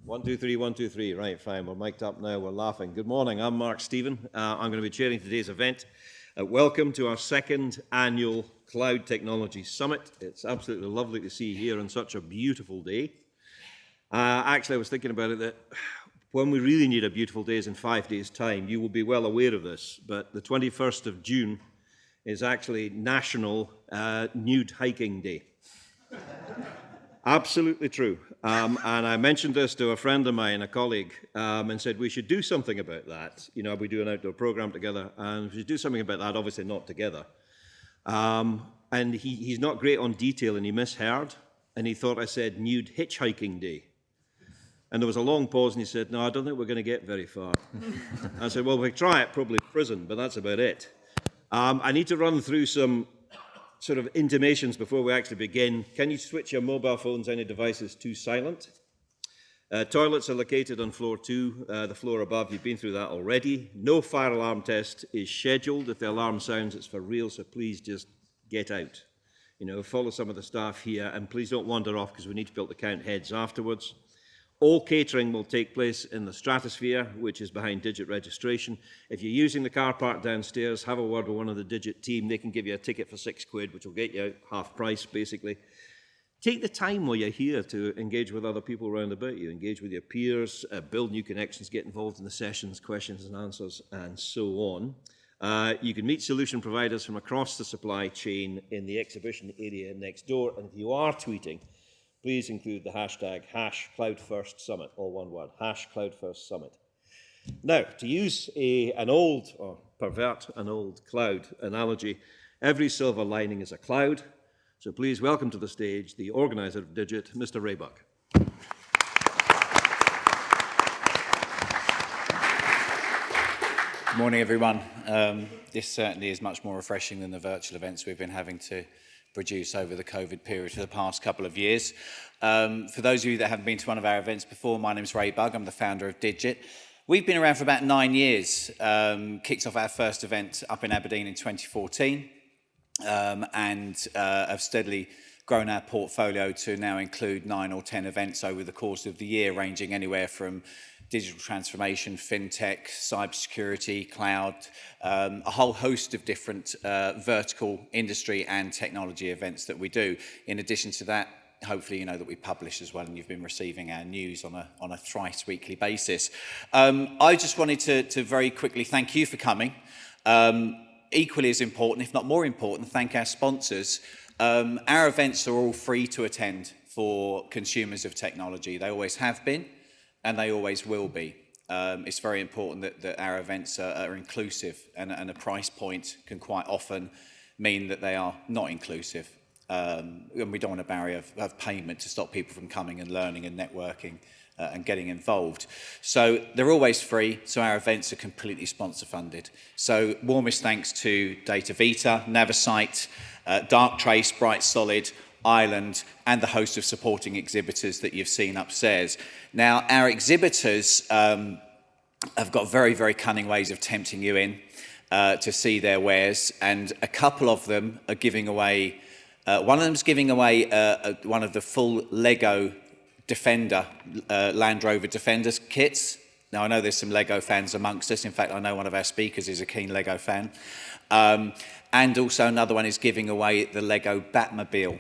1, 2, 3, 1, 2, 3. Right, fine. We're mic'd up now. We're laughing. Good morning. I'm Mark Stephen. I'm going to be chairing today's event. Welcome to our second annual Cloud Technology Summit. It's absolutely lovely to see you here on such a beautiful day. Actually, I was thinking about it that when we really need a beautiful day is in 5 days' time. You will be well aware of this, but the 21st of June is actually National Nude Hiking Day. Absolutely true. And I mentioned this to a friend of mine, a colleague, and said we should do something about that. You know, we do an outdoor program together, and we should do something about that, obviously not together. And he's not great on detail, and he misheard, and he thought I said Nude Hitchhiking Day. And there was a long pause, and he said, no, I don't think we're going to get very far. I said, well, if we try it, probably prison, but that's about it. I need to run through some sort of intimations before we actually begin. Can you switch your mobile phones, any devices, to silent? Toilets are located on floor 2, the floor above. You've been through that already. No fire alarm test is scheduled. If the alarm sounds, it's for real, so please just get out. You know, follow some of the staff here, and please don't wander off because we need to be able to count heads afterwards. All catering will take place in the Stratosphere, which is behind Digit registration. If you're using the car park downstairs, have a word with one of the Digit team. They can give you a ticket for £6, which will get you out half price, basically. Take the time while you're here to engage with other people around about you, engage with your peers, build new connections, get involved in the sessions, questions and answers, and so on. You can meet solution providers from across the supply chain in the exhibition area next door. And if you are tweeting, please include the hashtag #CloudFirstSummit, all one word, #CloudFirstSummit. Now, to use an old, or pervert an old cloud analogy, every silver lining is a cloud. So please welcome to the stage the organizer of Digit, Mr. Raybuck. Good morning, everyone. This certainly is much more refreshing than the virtual events we've been having to produce over the COVID period for the past couple of years. For those of you that haven't been to one of our events before, my name's Ray Bugg. I'm the founder of Digit. We've been around for about 9 years. Kicked off our first event up in Aberdeen in 2014 and have steadily grown our portfolio to now include 9 or 10 events over the course of the year, ranging anywhere from digital transformation, fintech, cybersecurity, cloud, a whole host of different vertical industry and technology events that we do. In addition to that, hopefully you know that we publish as well, and you've been receiving our news on a thrice weekly basis. I just wanted to very quickly thank you for coming. Equally as important, if not more important, thank our sponsors. Our events are all free to attend for consumers of technology. They always have been, and they always will be. It's very important that our events are inclusive, and a price point can quite often mean that they are not inclusive. And we don't want a barrier of payment to stop people from coming and learning and networking and getting involved. So they're always free, so our events are completely sponsor funded. So warmest thanks to DataVita, Navisite, Darktrace, Bright Solid, Ireland, and the host of supporting exhibitors that you've seen upstairs. Now, our exhibitors have got very, very cunning ways of tempting you in to see their wares, and a couple of them are giving away, one of them's giving away one of the full Lego Defender, Land Rover Defender kits. Now, I know there's some Lego fans amongst us. In fact, I know one of our speakers is a keen Lego fan. And also another one is giving away the Lego Batmobile.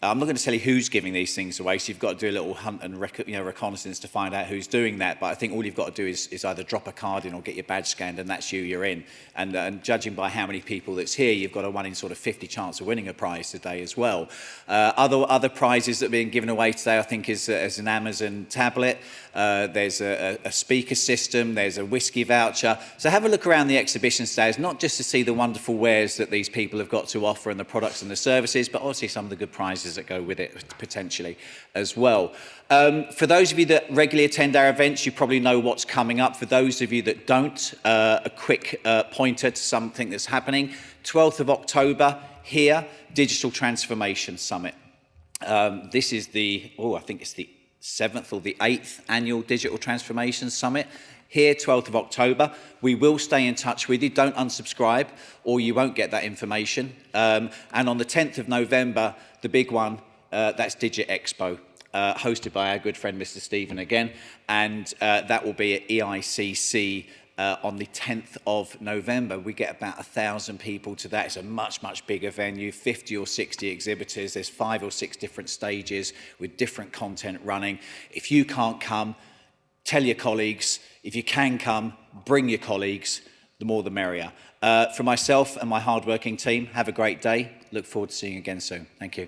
I'm not going to tell you who's giving these things away, so you've got to do a little hunt and reconnaissance to find out who's doing that. But I think all you've got to do is either drop a card in or get your badge scanned, and that's you're in. And judging by how many people that's here, you've got a 1 in sort of 50 chance of winning a prize today as well. Other prizes that are being given away today, I think, is an Amazon tablet. There's a speaker system. There's a whiskey voucher. So have a look around the exhibition stage, not just to see the wonderful wares that these people have got to offer and the products and the services, but also some of the good prizes that go with it potentially as well. For those of you that regularly attend our events, you probably know what's coming up. For those of you that don't, a quick pointer to something that's happening. 12th of October here, Digital Transformation Summit. This is I think it's the 7th or the 8th annual Digital Transformation Summit. Here, 12th of October. We will stay in touch with you. Don't unsubscribe or you won't get that information. And on the 10th of November, the big one, that's Digit Expo. hosted by our good friend Mr. Stephen again, and that will be at EICC on the 10th of November. We get about 1,000 people to that. It's a much, much bigger venue, 50 or 60 exhibitors. There's 5 or 6 different stages with different content running. If you can't come, tell your colleagues. If you can come, bring your colleagues. The more the merrier. For myself and my hard-working team, have a great day. Look forward to seeing you again soon. Thank you.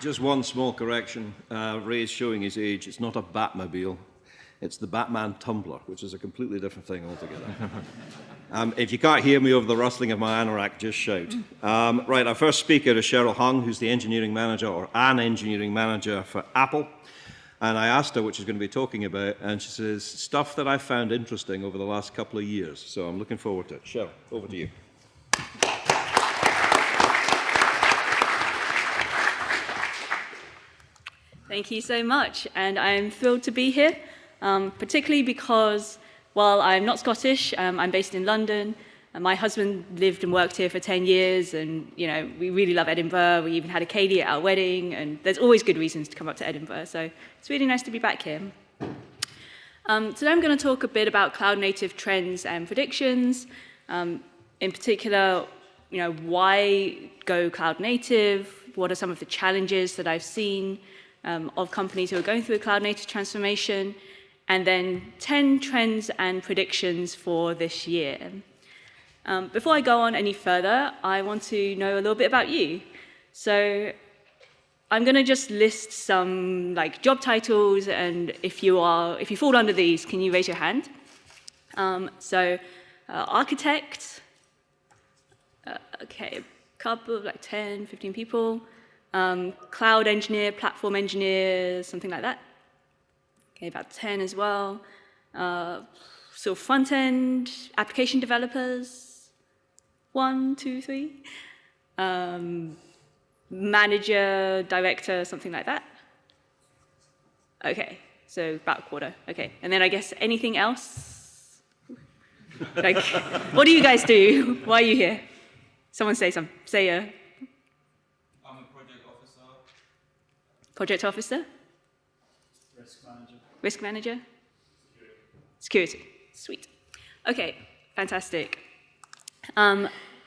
Just one small correction. Ray's showing his age. It's not a Batmobile. It's the Batman tumbler, which is a completely different thing altogether. If you can't hear me over the rustling of my anorak, just shout. Right, our first speaker is Cheryl Hung, who's the engineering manager, or an engineering manager for Apple. And I asked her what she's going to be talking about, and she says, stuff that I found interesting over the last couple of years. So I'm looking forward to it. Cheryl, over to you. Thank you so much, and I'm thrilled to be here, particularly because, while I'm not Scottish, I'm based in London. My husband lived and worked here for 10 years, and we really love Edinburgh. We even had a Katie at our wedding, and there's always good reasons to come up to Edinburgh, so it's really nice to be back here. Today I'm going to talk a bit about cloud-native trends and predictions. In particular, why go cloud-native? What are some of the challenges that I've seen of companies who are going through a cloud-native transformation? And then 10 trends and predictions for this year. Before I go on any further, I want to know a little bit about you. So I'm going to just list some job titles, and if you fall under these, can you raise your hand? Architect, okay, a couple of 10, 15 people. Cloud engineer, platform engineer, something like that. Okay, about 10 as well. So front-end application developers. 1, 2, 3. Manager, director, something like that. Okay, so about a quarter. Okay, and then I guess anything else? What do you guys do? Why are you here? Someone say something. I'm a project officer. Project officer? Risk manager. Risk manager? Security. Sweet. Okay, fantastic.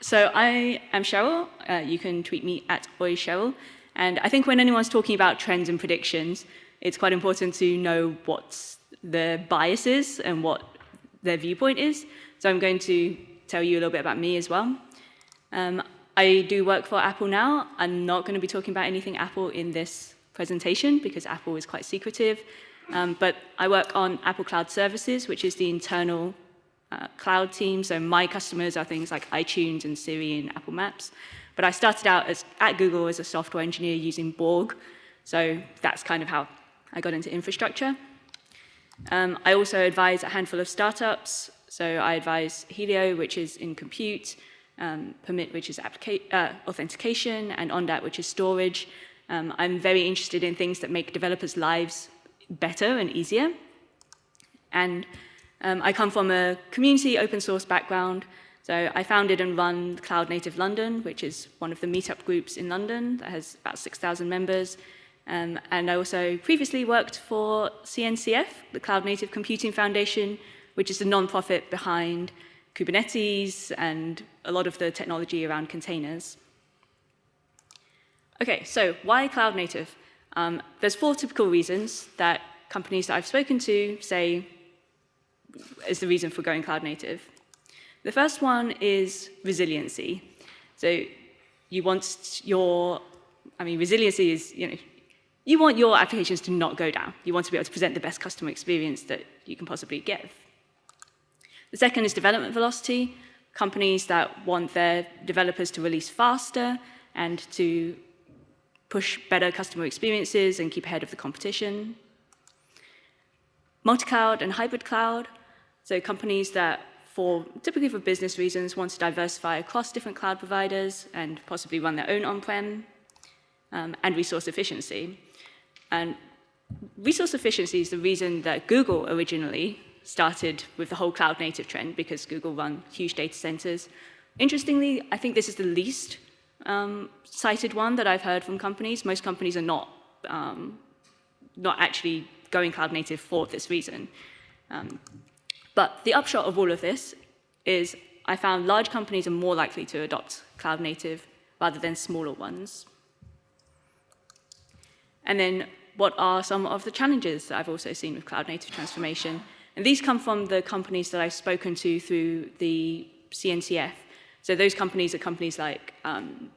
So I am Cheryl. You can tweet me at @OyCheryl. And I think when anyone's talking about trends and predictions, it's quite important to know what their bias is and what their viewpoint is. So I'm going to tell you a little bit about me as well. I do work for Apple now. I'm not going to be talking about anything Apple in this presentation because Apple is quite secretive. But I work on Apple Cloud Services, which is the internal cloud team. So my customers are things like iTunes and Siri and Apple Maps. But I started out at Google as a software engineer using Borg. So that's kind of how I got into infrastructure. I also advise a handful of startups. So I advise Helio, which is in compute, Permit, which is authentication, and OnDat, which is storage. I'm very interested in things that make developers' lives better and easier. And I come from a community open source background. So I founded and run Cloud Native London, which is one of the meetup groups in London that has about 6,000 members. And I also previously worked for CNCF, the Cloud Native Computing Foundation, which is the non-profit behind Kubernetes and a lot of the technology around containers. Okay, so why cloud native? There's 4 typical reasons that companies that I've spoken to say is the reason for going cloud native. The first one is resiliency. So you want resiliency is, you want your applications to not go down. You want to be able to present the best customer experience that you can possibly give. The second is development velocity. Companies that want their developers to release faster and to push better customer experiences and keep ahead of the competition. Multi-cloud and hybrid cloud. So companies that, typically for business reasons, want to diversify across different cloud providers and possibly run their own on-prem. And resource efficiency. And resource efficiency is the reason that Google originally started with the whole cloud native trend, because Google run huge data centers Interestingly, I think this is the least cited one that I've heard from companies. Most companies are not actually going cloud native for this reason. But the upshot of all of this is I found large companies are more likely to adopt cloud native rather than smaller ones. And then what are some of the challenges that I've also seen with cloud native transformation? And these come from the companies that I've spoken to through the CNCF. So those companies are companies like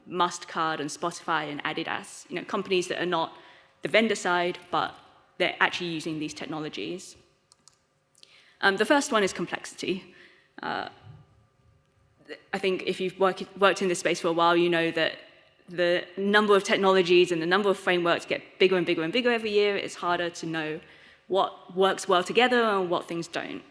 Mastercard and Spotify and Adidas, companies that are not the vendor side, but they're actually using these technologies. The first one is complexity. I think if you've worked in this space for a while, you know that the number of technologies and the number of frameworks get bigger and bigger and bigger every year. It's harder to know what works well together and what things don't.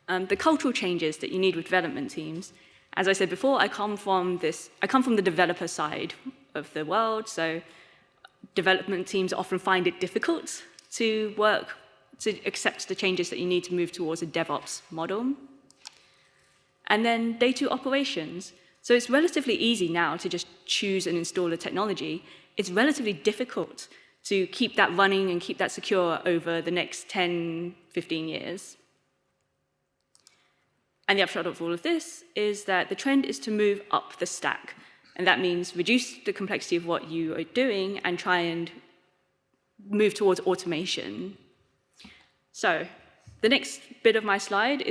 The cultural changes that you need with development teams. As I said before, I come from the developer side of the world, so development teams often find it difficult to accept the changes that you need to move towards a DevOps model. And then day two operations. So it's relatively easy now to just choose and install a technology. It's relatively difficult to keep that running and keep that secure over the next 10, 15 years. And the upshot of all of this is that the trend is to move up the stack. And that means reduce the complexity of what you are doing and try and move towards automation. So the next bit of my slide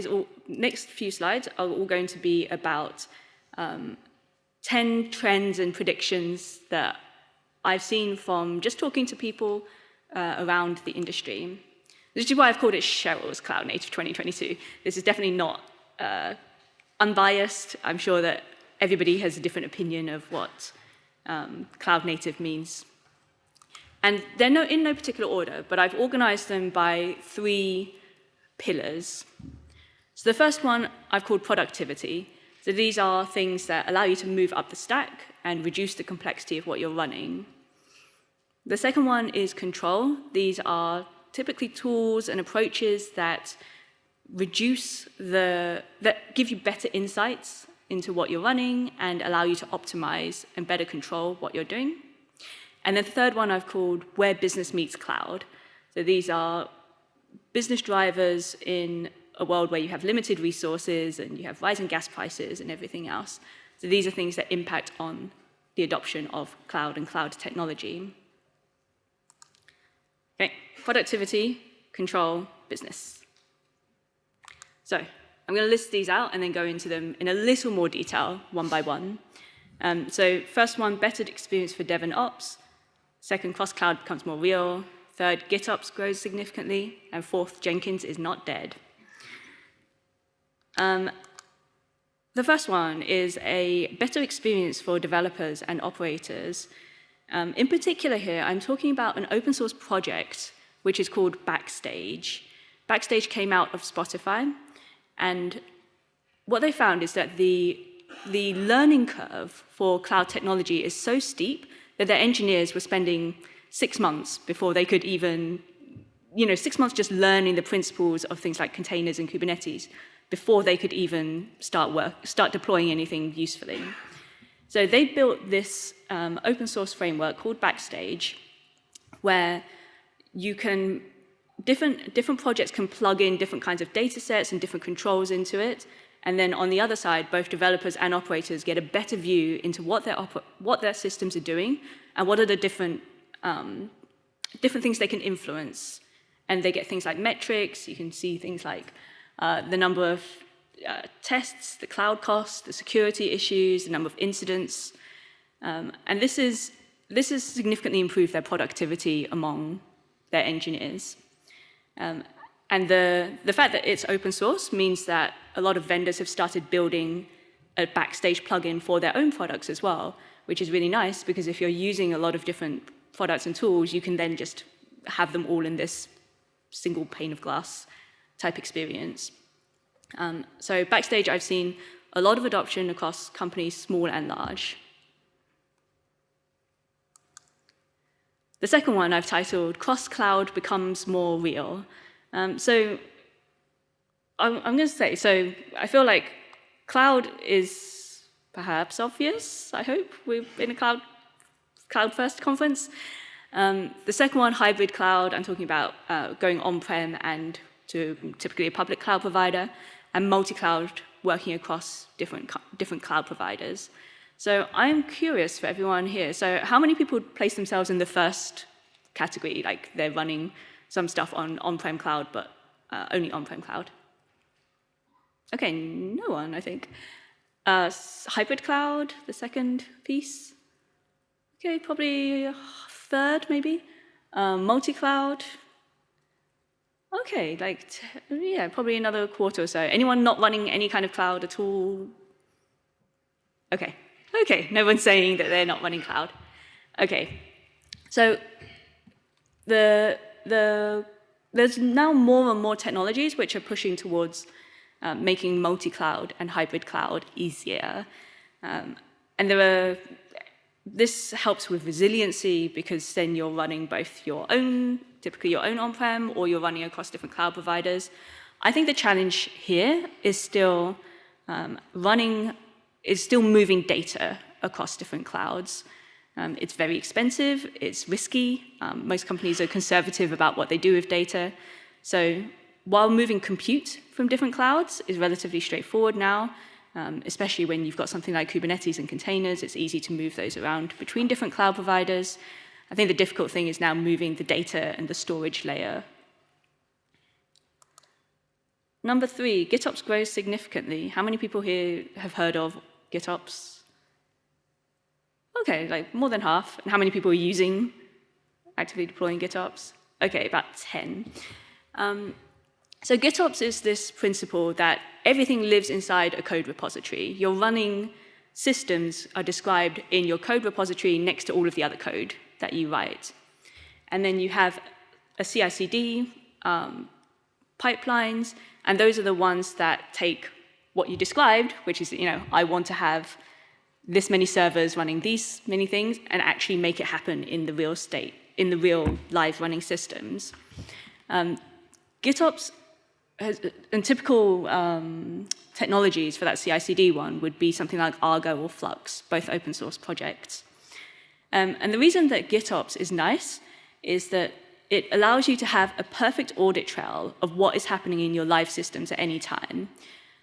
next few slides are all going to be about 10 trends and predictions that I've seen from just talking to people around the industry. This is why I've called it Cheryl's Cloud Native 2022. This is definitely not unbiased. I'm sure that everybody has a different opinion of what cloud native means. And they're in no particular order, but I've organized them by 3 pillars. So the first one I've called productivity. So these are things that allow you to move up the stack and reduce the complexity of what you're running. The second one is control. These are typically tools and approaches that give you better insights into what you're running and allow you to optimize and better control what you're doing. And then the third one I've called where business meets cloud. So these are business drivers in a world where you have limited resources and you have rising gas prices and everything else. So these are things that impact on the adoption of cloud and cloud technology. Okay, productivity, control, business. So I'm going to list these out and then go into them in a little more detail, one by one. So first one, better experience for dev and ops. Second, cross-cloud becomes more real. Third, GitOps grows significantly. And fourth, Jenkins is not dead. The first one is a better experience for developers and operators. In particular here, I'm talking about an open source project, which is called Backstage. Backstage came out of Spotify, and what they found is that the learning curve for cloud technology is so steep that their engineers were spending 6 months before they could even, 6 months just learning the principles of things like containers and Kubernetes before they could even start deploying anything usefully. So they built this open source framework called Backstage, where you can different projects can plug in different kinds of data sets and different controls into it. And then on the other side, both developers and operators get a better view into what their systems are doing and what are the different things they can influence. And they get things like metrics. You can see things like the number of tests, the cloud costs, the security issues, the number of incidents. And this has significantly improved their productivity among their engineers. And the fact that it's open source means that a lot of vendors have started building a Backstage plugin for their own products as well, which is really nice because if you're using a lot of different products and tools, you can then just have them all in this single pane of glass type experience. So Backstage, I've seen a lot of adoption across companies small and large. The second one I've titled, Cross-Cloud Becomes More Real. So I'm going to say, so I feel like Cloud is perhaps obvious, I hope. We're in a cloud-first conference. The second one, hybrid cloud, I'm talking about going on-prem and to typically a public cloud provider, and multi-cloud, working across different cloud providers. So I'm curious for everyone here. So how many people place themselves in the first category, like they're running some stuff on on-prem cloud, but only on-prem cloud? Okay, no one, I think. Hybrid cloud, the second piece. Okay, probably a third, maybe. Multi-cloud. Okay, yeah, probably another quarter or so. Anyone not running any kind of cloud at all? Okay, no one's saying that they're not running cloud. Okay, so there's now more and more technologies which are pushing towards making multi-cloud and hybrid cloud easier. And this helps with resiliency because then you're running both typically your own on-prem, or you're running across different cloud providers. I think the challenge here is still moving data across different clouds. It's very expensive, it's risky. Most companies are conservative about what they do with data. So while moving compute from different clouds is relatively straightforward now, especially when you've got something like Kubernetes and containers, it's easy to move those around between different cloud providers. I think the difficult thing is now moving the data and the storage layer. Number 3, GitOps grows significantly. How many people here have heard of GitOps? Okay, like more than half. And how many people are actively deploying GitOps? Okay, about 10. So GitOps is this principle that everything lives inside a code repository. Your running systems are described in your code repository next to all of the other code that you write. And then you have a CI/CD, pipelines, and those are the ones that take what you described, which is, I want to have this many servers running these many things, and actually make it happen in the real state, in the real live running systems. GitOps and typical technologies for that CI/CD one would be something like Argo or Flux, both open source projects. And the reason that GitOps is nice is that it allows you to have a perfect audit trail of what is happening in your live systems at any time.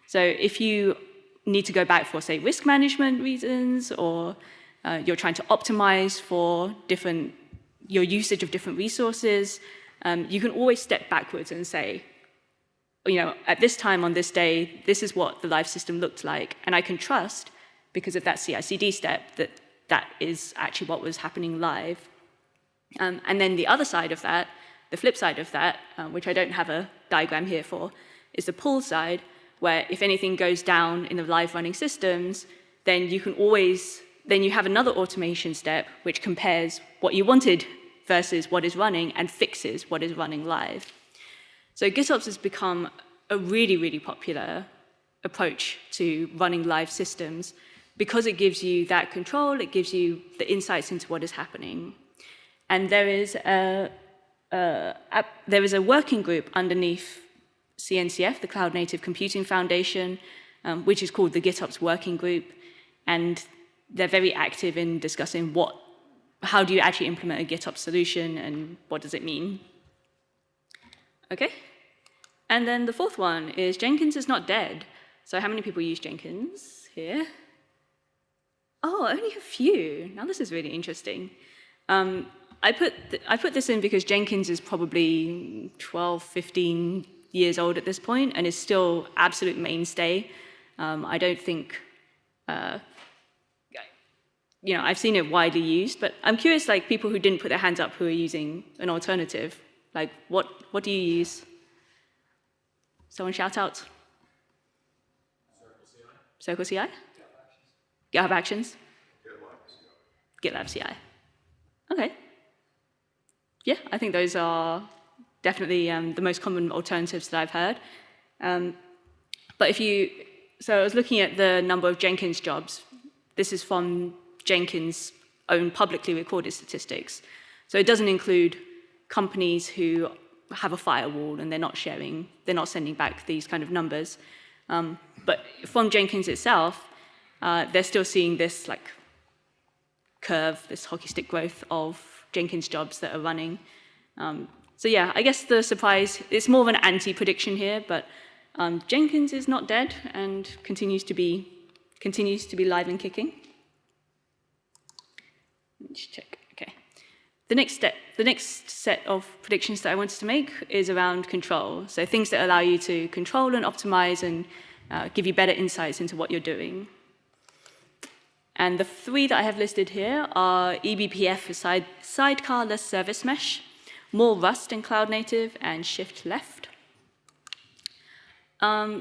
So if you need to go back for, say, risk management reasons, or you're trying to optimize for your usage of different resources, you can always step backwards and say, at this time on this day, this is what the live system looked like, and I can trust, because of that CI/CD step, that is actually what was happening live. And then the other side of that, the flip side of that, which I don't have a diagram here for, is the pull side, where if anything goes down in the live running systems, then you have another automation step which compares what you wanted versus what is running and fixes what is running live. So GitOps has become a really, really popular approach to running live systems because it gives you that control, it gives you the insights into what is happening. And there is a working group underneath CNCF, the Cloud Native Computing Foundation, which is called the GitOps Working Group, and they're very active in discussing how do you actually implement a GitOps solution and what does it mean. Okay, and then the fourth one is Jenkins is not dead. So how many people use Jenkins here? Oh, only a few. Now this is really interesting. I put this in because Jenkins is probably 12, 15 years old at this point and is still absolute mainstay. I don't think, I've seen it widely used, but I'm curious, like people who didn't put their hands up who are using an alternative, like what do you use? Someone shout out. Circle CI? GitHub Actions? GitLab CI. Okay. Yeah, I think those are definitely the most common alternatives that I've heard. So I was looking at the number of Jenkins jobs. This is from Jenkins' own publicly recorded statistics. So it doesn't include companies who have a firewall and they're not sending back these kind of numbers. But from Jenkins itself, they're still seeing this like curve, this hockey stick growth of Jenkins jobs that are running. So yeah, I guess the surprise, it's more of an anti-prediction here, but Jenkins is not dead and continues to be live and kicking. Let's check. Okay. The next set of predictions that I wanted to make is around control. So things that allow you to control and optimize and give you better insights into what you're doing. And the three that I have listed here are eBPF for sidecar-less service mesh, more Rust in cloud native, and shift left.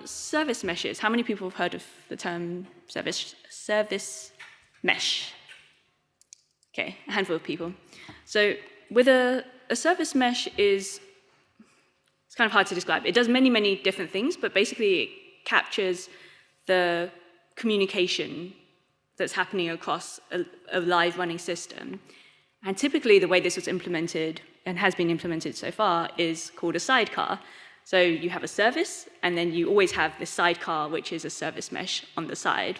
Service meshes. How many people have heard of the term service mesh? Okay, a handful of people. So with a service mesh it's kind of hard to describe. It does many, many different things, but basically it captures the communication that's happening across a live running system. And typically the way this was implemented and has been implemented so far is called a sidecar. So you have a service, and then you always have this sidecar, which is a service mesh on the side.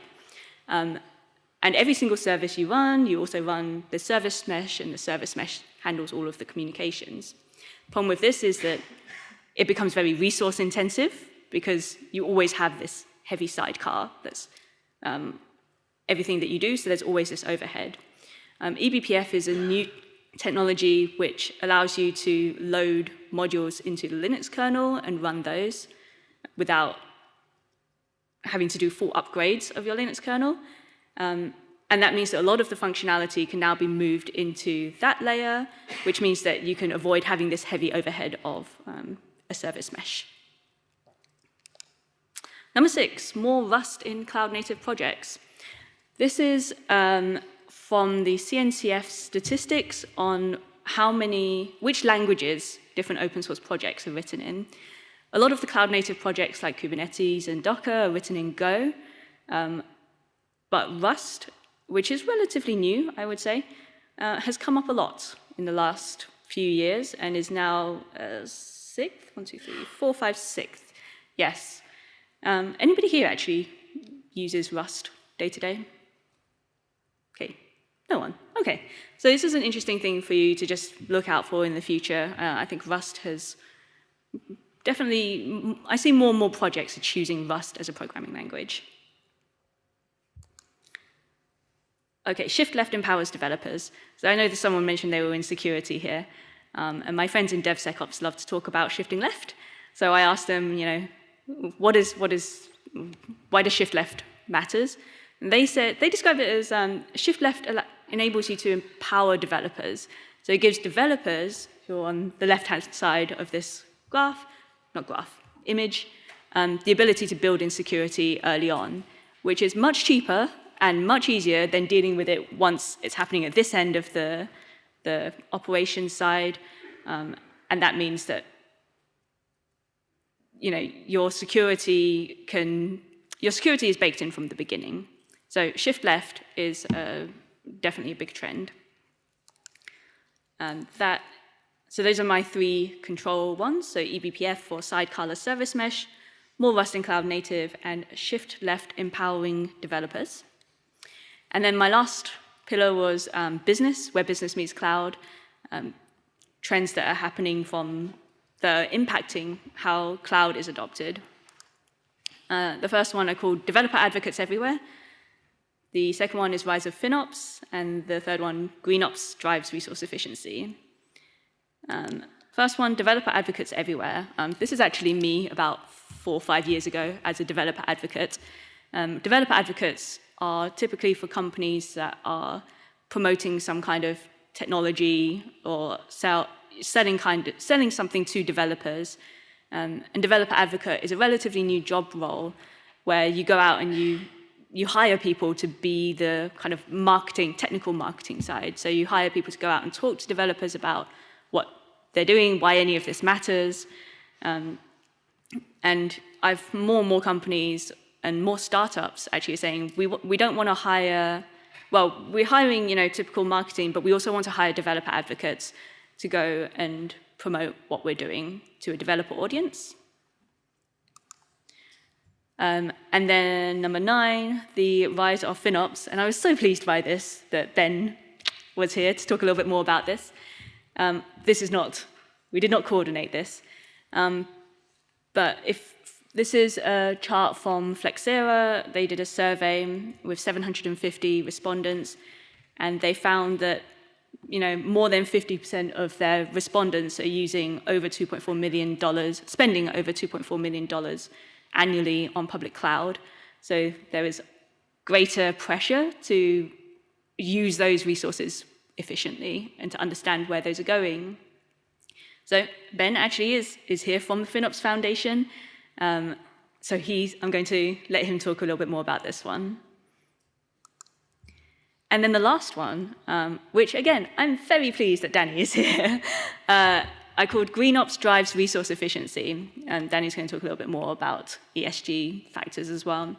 And every single service you run, you also run the service mesh, and the service mesh handles all of the communications. The problem with this is that it becomes very resource intensive because you always have this heavy sidecar that's everything that you do, so there's always this overhead. eBPF is a new technology which allows you to load modules into the Linux kernel and run those without having to do full upgrades of your Linux kernel. And that means that a lot of the functionality can now be moved into that layer, which means that you can avoid having this heavy overhead of a service mesh. Number 6, more Rust in cloud-native projects. This is from the CNCF statistics on which languages different open source projects are written in. A lot of the cloud-native projects like Kubernetes and Docker are written in Go, but Rust, which is relatively new, I would say, has come up a lot in the last few years and is now 6th, 1, 2, 3, 4, 5, 6th. Yes. Anybody here actually uses Rust day to day? Okay, no one. Okay, so this is an interesting thing for you to just look out for in the future. I think Rust has definitely, I see more and more projects are choosing Rust as a programming language. Okay, shift left empowers developers. So I know that someone mentioned they were in security here, and my friends in DevSecOps love to talk about shifting left. So I asked them, why does shift left matters? And they described it as shift left enables you to empower developers. So it gives developers who are on the left-hand side of this image, the ability to build in security early on, which is much cheaper and much easier than dealing with it once it's happening at this end of the operations side. And that means that your security is baked in from the beginning. So shift left is definitely a big trend. So those are my 3 control ones. So eBPF for sidecar-less service mesh, more Rust in cloud native, and shift left empowering developers. And then my last pillar was business, where business meets cloud, trends that are happening that are impacting how cloud is adopted. The first one I called developer advocates everywhere. The second one is rise of FinOps, and the third one, GreenOps drives resource efficiency. First one, developer advocates everywhere. This is actually me about 4 or 5 years ago as a developer advocate. Developer advocates are typically for companies that are promoting some kind of technology or selling something to developers. And developer advocate is a relatively new job role where you go out and you hire people to be the kind of technical marketing side. So you hire people to go out and talk to developers about what they're doing, why any of this matters. And I've more and more companies and more startups actually saying we don't want to hire, we're hiring typical marketing, but we also want to hire developer advocates to go and promote what we're doing to a developer audience. And then number 9, the rise of FinOps. And I was so pleased by this that Ben was here to talk a little bit more about this. We did not coordinate this. But this is a chart from Flexera. They did a survey with 750 respondents, and they found that more than 50% of their respondents are using over $2.4 million, spending over $2.4 million annually on public cloud. So there is greater pressure to use those resources efficiently and to understand where those are going. So Ben actually is here from the FinOps Foundation. So I'm going to let him talk a little bit more about this one. And then the last one, which again, I'm very pleased that Danny is here. I called Green Ops Drives Resource Efficiency, and Danny's going to talk a little bit more about ESG factors as well.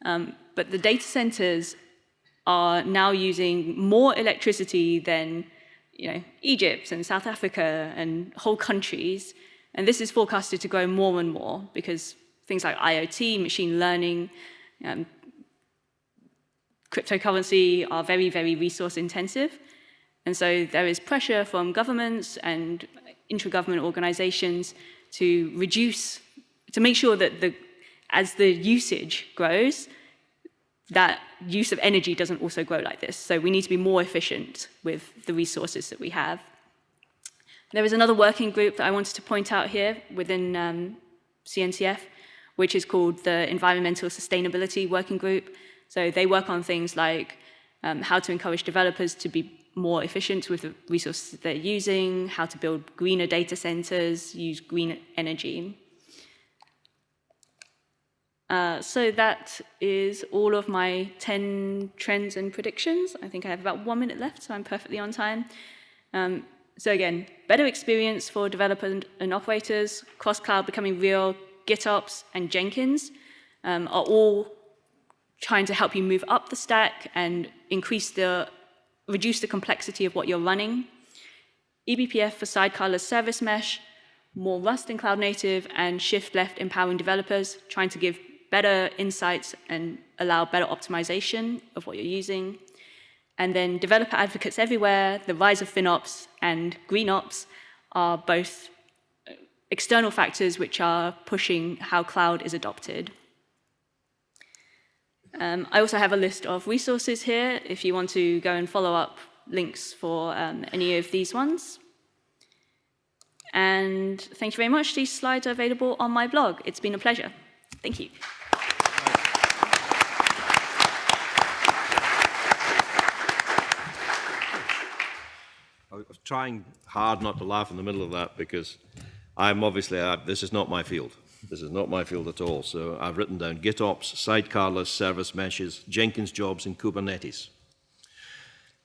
But the data centers are now using more electricity than Egypt and South Africa and whole countries, and this is forecasted to grow more and more because things like IoT, machine learning, cryptocurrency are very, very resource intensive. And so there is pressure from governments and intra-government organizations to make sure that as the usage grows, that use of energy doesn't also grow like this. So we need to be more efficient with the resources that we have. There is another working group that I wanted to point out here within CNCF, which is called the Environmental Sustainability Working Group. So they work on things like how to encourage developers to be more efficient with the resources they're using, how to build greener data centers, use green energy. So that is all of my 10 trends and predictions. I think I have about 1 minute left, so I'm perfectly on time. So again, better experience for developers and operators, cross-cloud becoming real, GitOps and Jenkins are all trying to help you move up the stack and reduce the complexity of what you're running. eBPF for sidecarless service mesh, more Rust in cloud native, and shift left empowering developers, trying to give better insights and allow better optimization of what you're using. And then developer advocates everywhere, the rise of FinOps and GreenOps are both external factors which are pushing how cloud is adopted. I also have a list of resources here if you want to go and follow up links for any of these ones. And thank you very much. These slides are available on my blog. It's been a pleasure. Thank you. I was trying hard not to laugh in the middle of that because this is not my field. This is not my field at all. So I've written down GitOps, sidecarless service meshes, Jenkins jobs, and Kubernetes.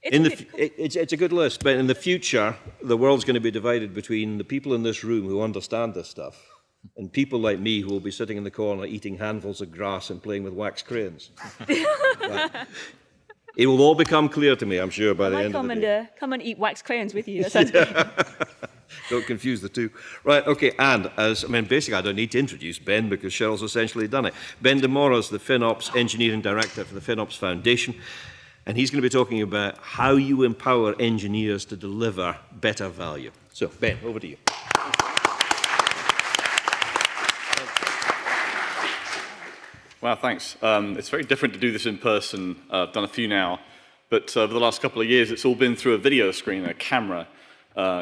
It's a good list, but in the future, the world's going to be divided between the people in this room who understand this stuff and people like me who will be sitting in the corner eating handfuls of grass and playing with wax crayons. It will all become clear to me, I'm sure, by the end of the day. Come and eat wax crayons with you. That sounds good. Don't confuse the two. Right, okay, and basically I don't need to introduce Ben because Cheryl's essentially done it. Ben DeMora is the FinOps Engineering Director for the FinOps Foundation, and he's going to be talking about how you empower engineers to deliver better value. So, Ben, over to you. Wow, thanks. It's very different to do this in person. I've done a few now, but over the last couple of years, it's all been through a video screen, a camera.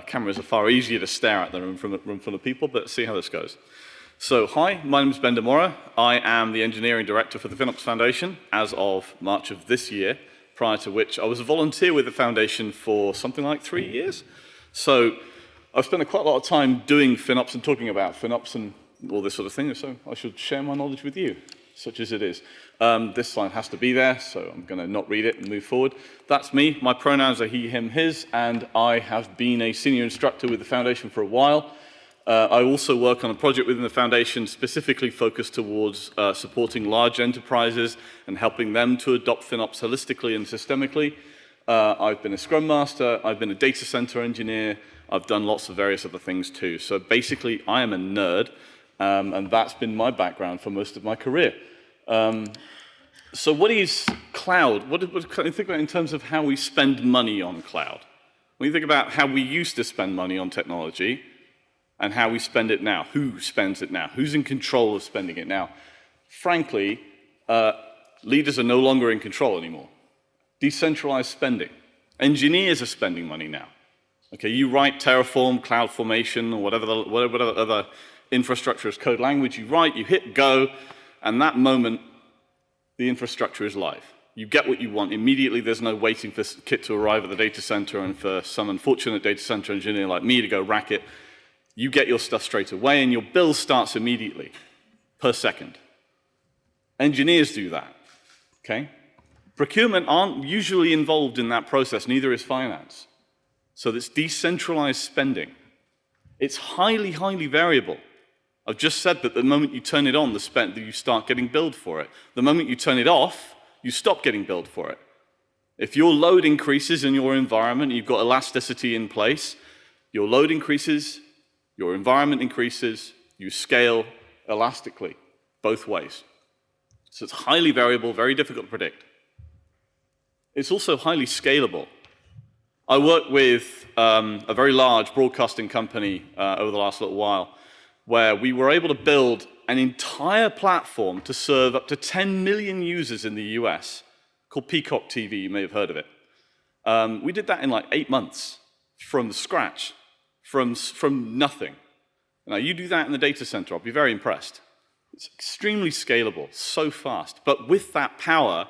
Cameras are far easier to stare at than a room full of people, but see how this goes. So, hi, my name is Ben DeMora. I am the Engineering Director for the FinOps Foundation as of March of this year, prior to which I was a volunteer with the Foundation for something like 3 years. So, I've spent quite a lot of time doing FinOps and talking about FinOps and all this sort of thing, so I should share my knowledge with you, such as it is. This slide has to be there, so I'm going to not read it and move forward. That's me. My pronouns are he, him, his, and I have been a senior instructor with the Foundation for a while. I also work on a project within the Foundation specifically focused towards supporting large enterprises and helping them to adopt FinOps holistically and systemically. I've been a Scrum Master, I've been a data center engineer, I've done lots of various other things too. So basically, I am a nerd. And that's been my background for most of my career. So what is cloud? What can you think about in terms of how we spend money on cloud? When you think about how we used to spend money on technology and how we spend it now, who spends it now, who's in control of spending it now? Frankly, leaders are no longer in control anymore. Decentralized spending. Engineers are spending money now. Okay, you write Terraform, CloudFormation, or whatever other infrastructure as code language you write, you hit go, and that moment, the infrastructure is live. You get what you want immediately. There's no waiting for kit to arrive at the data center and for some unfortunate data center engineer like me to go rack it. You get your stuff straight away, and your bill starts immediately, per second. Engineers do that, okay? Procurement aren't usually involved in that process, neither is finance. So it's decentralized spending. It's highly, highly variable. I've just said that the moment you turn it on, you start getting billed for it. The moment you turn it off, you stop getting billed for it. If your load increases in your environment, you've got elasticity in place, your load increases, your environment increases, you scale elastically, both ways. So it's highly variable, very difficult to predict. It's also highly scalable. I worked with a very large broadcasting company over the last little while, where we were able to build an entire platform to serve up to 10 million users in the US, called Peacock TV, you may have heard of it. We did that in like 8 months, from scratch, from nothing. Now, you do that in the data center, I'll be very impressed. It's extremely scalable, so fast. But with that power,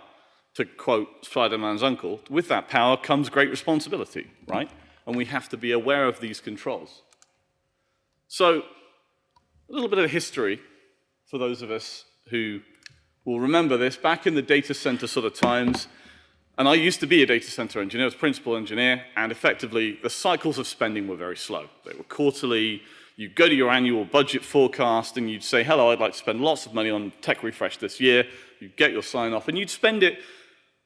to quote Spider-Man's uncle, with that power comes great responsibility, right? And we have to be aware of these controls. So, a little bit of history for those of us who will remember this. Back in the data center sort of times, and I used to be a data center engineer, I was principal engineer, and effectively the cycles of spending were very slow. They were quarterly. You'd go to your annual budget forecast and you'd say, hello, I'd like to spend lots of money on tech refresh this year. You'd get your sign off and you'd spend it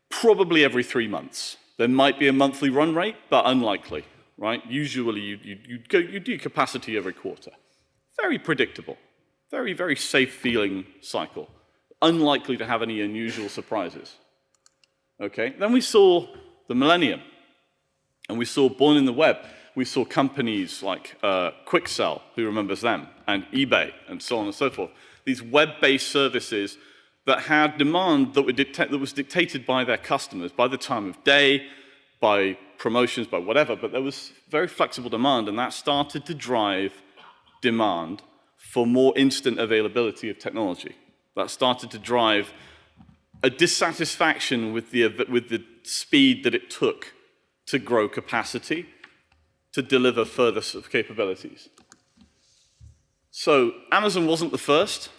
probably every 3 months. There might be a monthly run rate, but unlikely, right? Usually you'd do capacity every quarter. Very predictable, very, very safe feeling cycle. Unlikely to have any unusual surprises. Okay, then we saw the millennium, and we saw born in the web. We saw companies like QuickSell, who remembers them, and eBay, and so on and so forth. These web-based services that had demand that was dictated by their customers, by the time of day, by promotions, by whatever, but there was very flexible demand, and that started to drive demand for more instant availability of technology. That started to drive a dissatisfaction with the speed that it took to grow capacity, to deliver further sort of capabilities. So Amazon wasn't the first.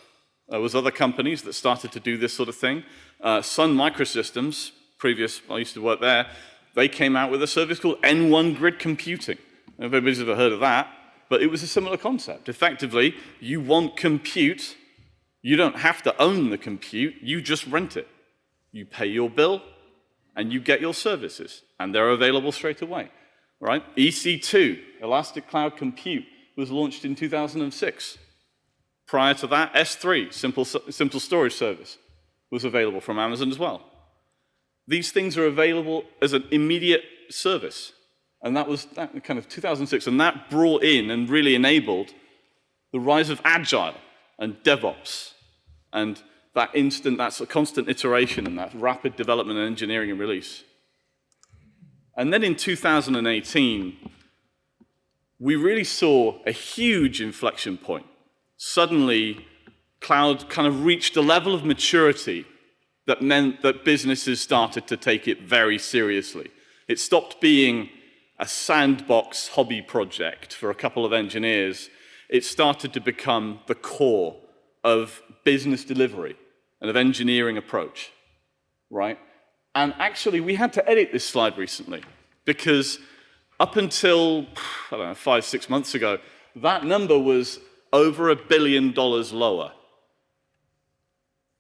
There was other companies that started to do this sort of thing. Sun Microsystems, I used to work there, they came out with a service called N1 Grid Computing. Everybody's ever heard of that, but it was a similar concept. Effectively, you want compute, you don't have to own the compute, you just rent it. You pay your bill, and you get your services, and they're available straight away. Right? EC2, Elastic Cloud Compute, was launched in 2006. Prior to that, S3, Simple Storage Service, was available from Amazon as well. These things are available as an immediate service. And that was kind of 2006. And that brought in and really enabled the rise of Agile and DevOps and that constant iteration and that rapid development and engineering and release. And then in 2018, we really saw a huge inflection point. Suddenly, cloud kind of reached a level of maturity that meant that businesses started to take it very seriously. It stopped being a sandbox hobby project for a couple of engineers. It started to become the core of business delivery and of engineering approach, right? And actually, we had to edit this slide recently because up until, 5-6 months ago, that number was over $1 billion lower.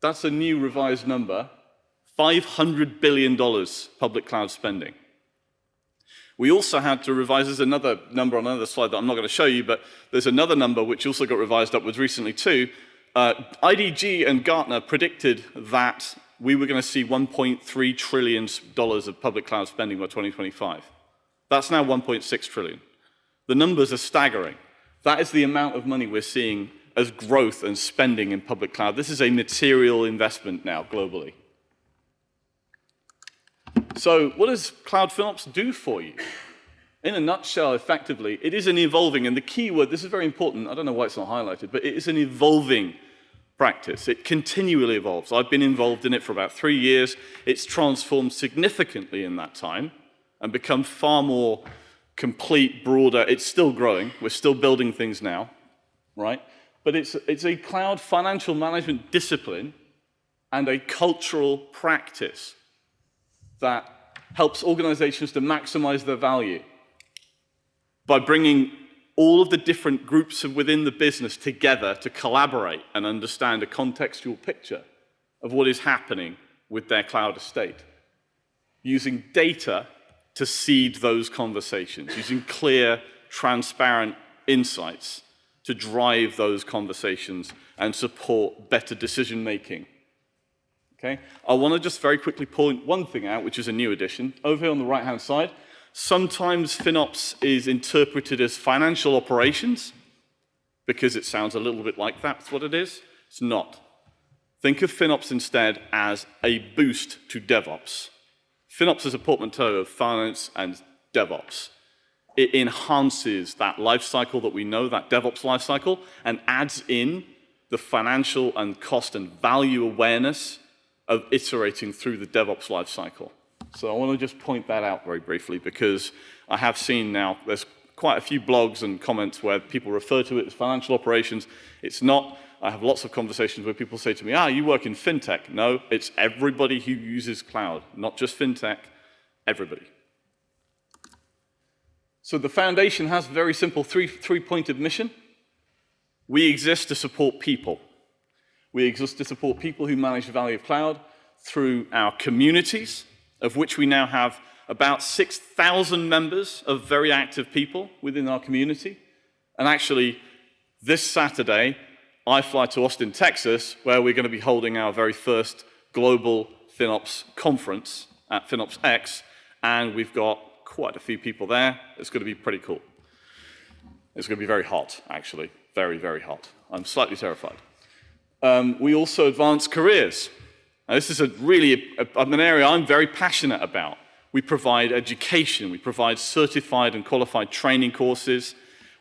That's a new revised number, $500 billion public cloud spending. We also had to revise, there's another number on another slide that I'm not going to show you, but there's another number which also got revised upwards recently too. IDG and Gartner predicted that we were going to see $1.3 trillion of public cloud spending by 2025. That's now 1.6 trillion. The numbers are staggering. That is the amount of money we're seeing as growth and spending in public cloud. This is a material investment now globally. So what does Cloud FinOps do for you? In a nutshell, effectively, it is an evolving, and the key word, this is very important, I don't know why it's not highlighted, but it is an evolving practice. It continually evolves. I've been involved in it for about 3 years. It's transformed significantly in that time and become far more complete, broader. It's still growing. We're still building things now, right? But it's a cloud financial management discipline and a cultural practice that helps organizations to maximize their value by bringing all of the different groups within the business together to collaborate and understand a contextual picture of what is happening with their cloud estate. Using data to seed those conversations, using clear, transparent insights to drive those conversations and support better decision-making. Okay? I want to just very quickly point one thing out, which is a new addition. Over here on the right-hand side, sometimes FinOps is interpreted as financial operations because it sounds a little bit like that's what it is. It's not. Think of FinOps instead as a boost to DevOps. FinOps is a portmanteau of finance and DevOps. It enhances that life cycle that we know, that DevOps life cycle, and adds in the financial and cost and value awareness of iterating through the DevOps life cycle. So I want to just point that out very briefly because I have seen now there's quite a few blogs and comments where people refer to it as financial operations. It's not. I have lots of conversations where people say to me, you work in fintech. No, it's everybody who uses cloud, not just fintech, everybody. So the foundation has a very simple three-pointed mission. We exist to support people. We exist to support people who manage the value of cloud through our communities, of which we now have about 6,000 members of very active people within our community. And actually, this Saturday, I fly to Austin, Texas, where we're going to be holding our very first global FinOps conference at FinOps X, and we've got quite a few people there. It's going to be pretty cool. It's going to be very hot, actually. Very, very hot. I'm slightly terrified. We also advance careers. Now, this is an area I'm very passionate about. We provide education. We provide certified and qualified training courses.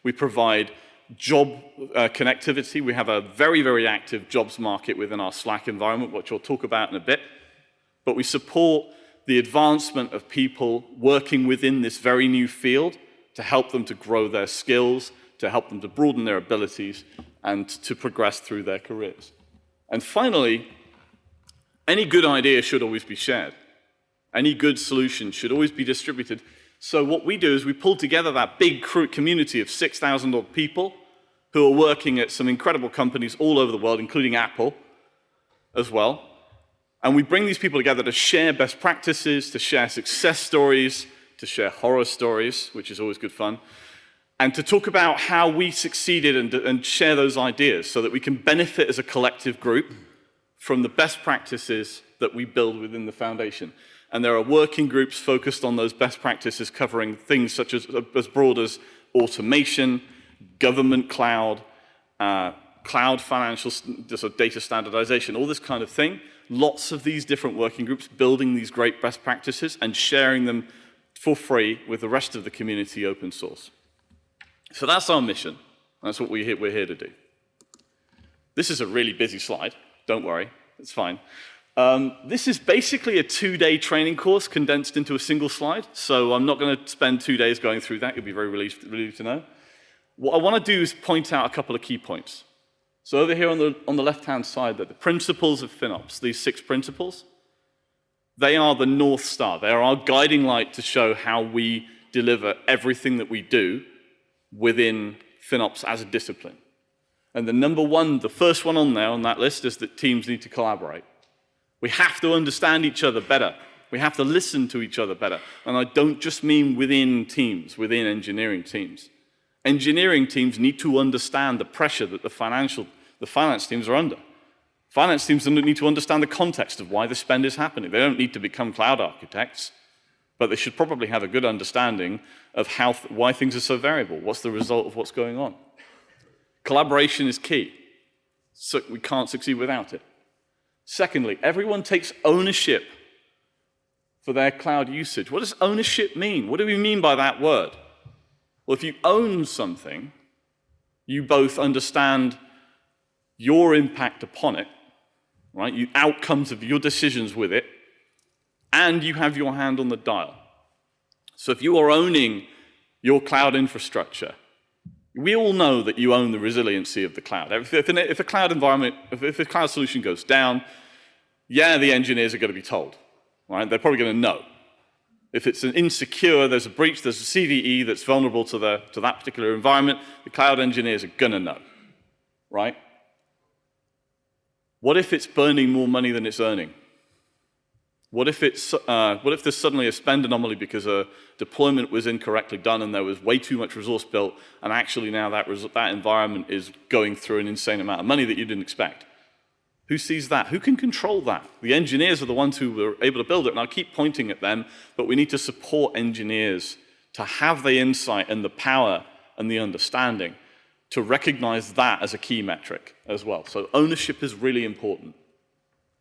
We provide job connectivity. We have a very, very active jobs market within our Slack environment, which we'll talk about in a bit. But we support the advancement of people working within this very new field to help them to grow their skills, to help them to broaden their abilities, and to progress through their careers. And finally, any good idea should always be shared. Any good solution should always be distributed. So what we do is we pull together that big community of 6,000 odd people who are working at some incredible companies all over the world, including Apple as well. And we bring these people together to share best practices, to share success stories, to share horror stories, which is always good fun, and to talk about how we succeeded and share those ideas so that we can benefit as a collective group from the best practices that we build within the foundation. And there are working groups focused on those best practices covering things such as broad as automation, government cloud, cloud financial data standardization, all this kind of thing. Lots of these different working groups building these great best practices and sharing them for free with the rest of the community open source. So that's our mission. That's what we're here to do. This is a really busy slide. Don't worry, it's fine. This is basically a 2-day training course condensed into a single slide. So I'm not going to spend 2 days going through that. You'll be very relieved to know. What I want to do is point out a couple of key points. So over here on the left-hand side, the principles of FinOps, these 6 principles, they are the North Star. They are our guiding light to show how we deliver everything that we do within FinOps as a discipline. And the first one on there on that list is that teams need to collaborate. We have to understand each other better. We have to listen to each other better. And I don't just mean within teams, within engineering teams. Engineering teams need to understand the pressure that the finance teams are under. Finance teams need to understand the context of why the spend is happening. They don't need to become cloud architects, but they should probably have a good understanding of why things are so variable. What's the result of what's going on? Collaboration is key. So we can't succeed without it. Secondly, everyone takes ownership for their cloud usage. What does ownership mean? What do we mean by that word? Well, if you own something, you both understand your impact upon it, right? You outcomes of your decisions with it, and you have your hand on the dial. So if you are owning your cloud infrastructure, we all know that you own the resiliency of the cloud. If a cloud environment, if a cloud solution goes down, yeah, the engineers are going to be told, right? They're probably going to know. If it's an insecure, there's a breach, there's a CVE that's vulnerable to that particular environment, the cloud engineers are going to know, right? What if it's burning more money than it's earning? What if there's suddenly a spend anomaly because a deployment was incorrectly done and there was way too much resource built, and actually now that environment is going through an insane amount of money that you didn't expect? Who sees that? Who can control that? The engineers are the ones who were able to build it, and I'll keep pointing at them, but we need to support engineers to have the insight and the power and the understanding to recognize that as a key metric as well. So ownership is really important.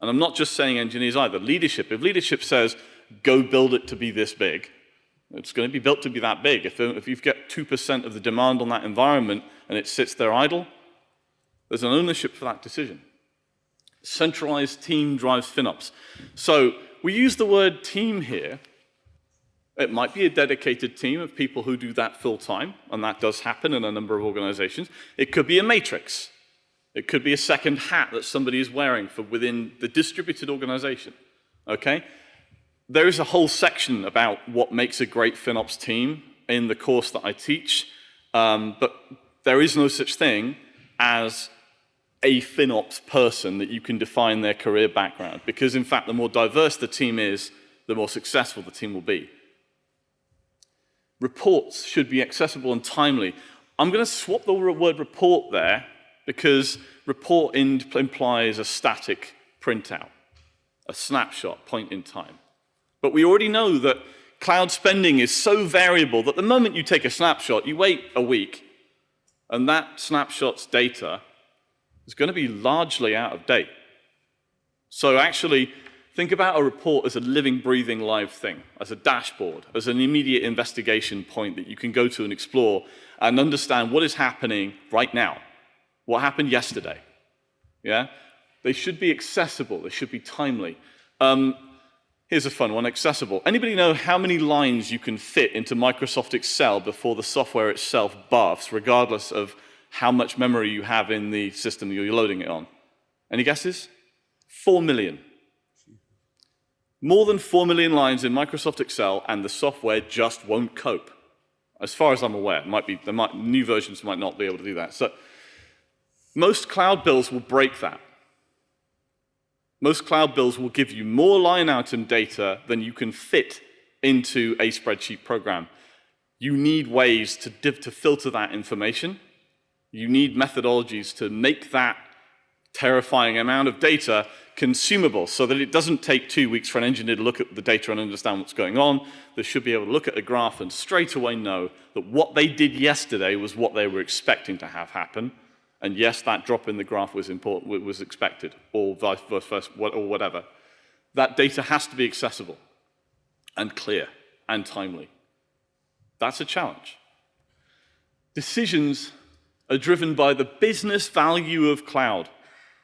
And I'm not just saying engineers either. Leadership, if leadership says, go build it to be this big, it's going to be built to be that big. If you've got 2% of the demand on that environment and it sits there idle, there's an ownership for that decision. Centralized team drives FinOps. So we use the word team here. It might be a dedicated team of people who do that full time, and that does happen in a number of organizations. It could be a matrix. It could be a second hat that somebody is wearing for within the distributed organization, okay? There is a whole section about what makes a great FinOps team in the course that I teach, but there is no such thing as a FinOps person that you can define their career background, because in fact, the more diverse the team is, the more successful the team will be. Reports should be accessible and timely. I'm going to swap the word report there, because report implies a static printout, a snapshot, point in time. But we already know that cloud spending is so variable that the moment you take a snapshot, you wait a week, and that snapshot's data is going to be largely out of date. So actually, think about a report as a living, breathing, live thing, as a dashboard, as an immediate investigation point that you can go to and explore and understand what is happening right now. What happened yesterday? Yeah? They should be accessible. They should be timely. Here's a fun one, accessible. Anybody know how many lines you can fit into Microsoft Excel before the software itself barfs, regardless of how much memory you have in the system you're loading it on? Any guesses? 4 million. More than 4 million lines in Microsoft Excel, and the software just won't cope. As far as I'm aware, new versions might not be able to do that. So most cloud bills will break that. Most cloud bills will give you more line item data than you can fit into a spreadsheet program. You need ways to filter that information. You need methodologies to make that terrifying amount of data consumable so that it doesn't take 2 weeks for an engineer to look at the data and understand what's going on. They should be able to look at a graph and straight away know that what they did yesterday was what they were expecting to have happen. And yes, that drop in the graph was important, was expected, or vice versa, or whatever. That data has to be accessible and clear and timely. That's a challenge. Decisions are driven by the business value of cloud.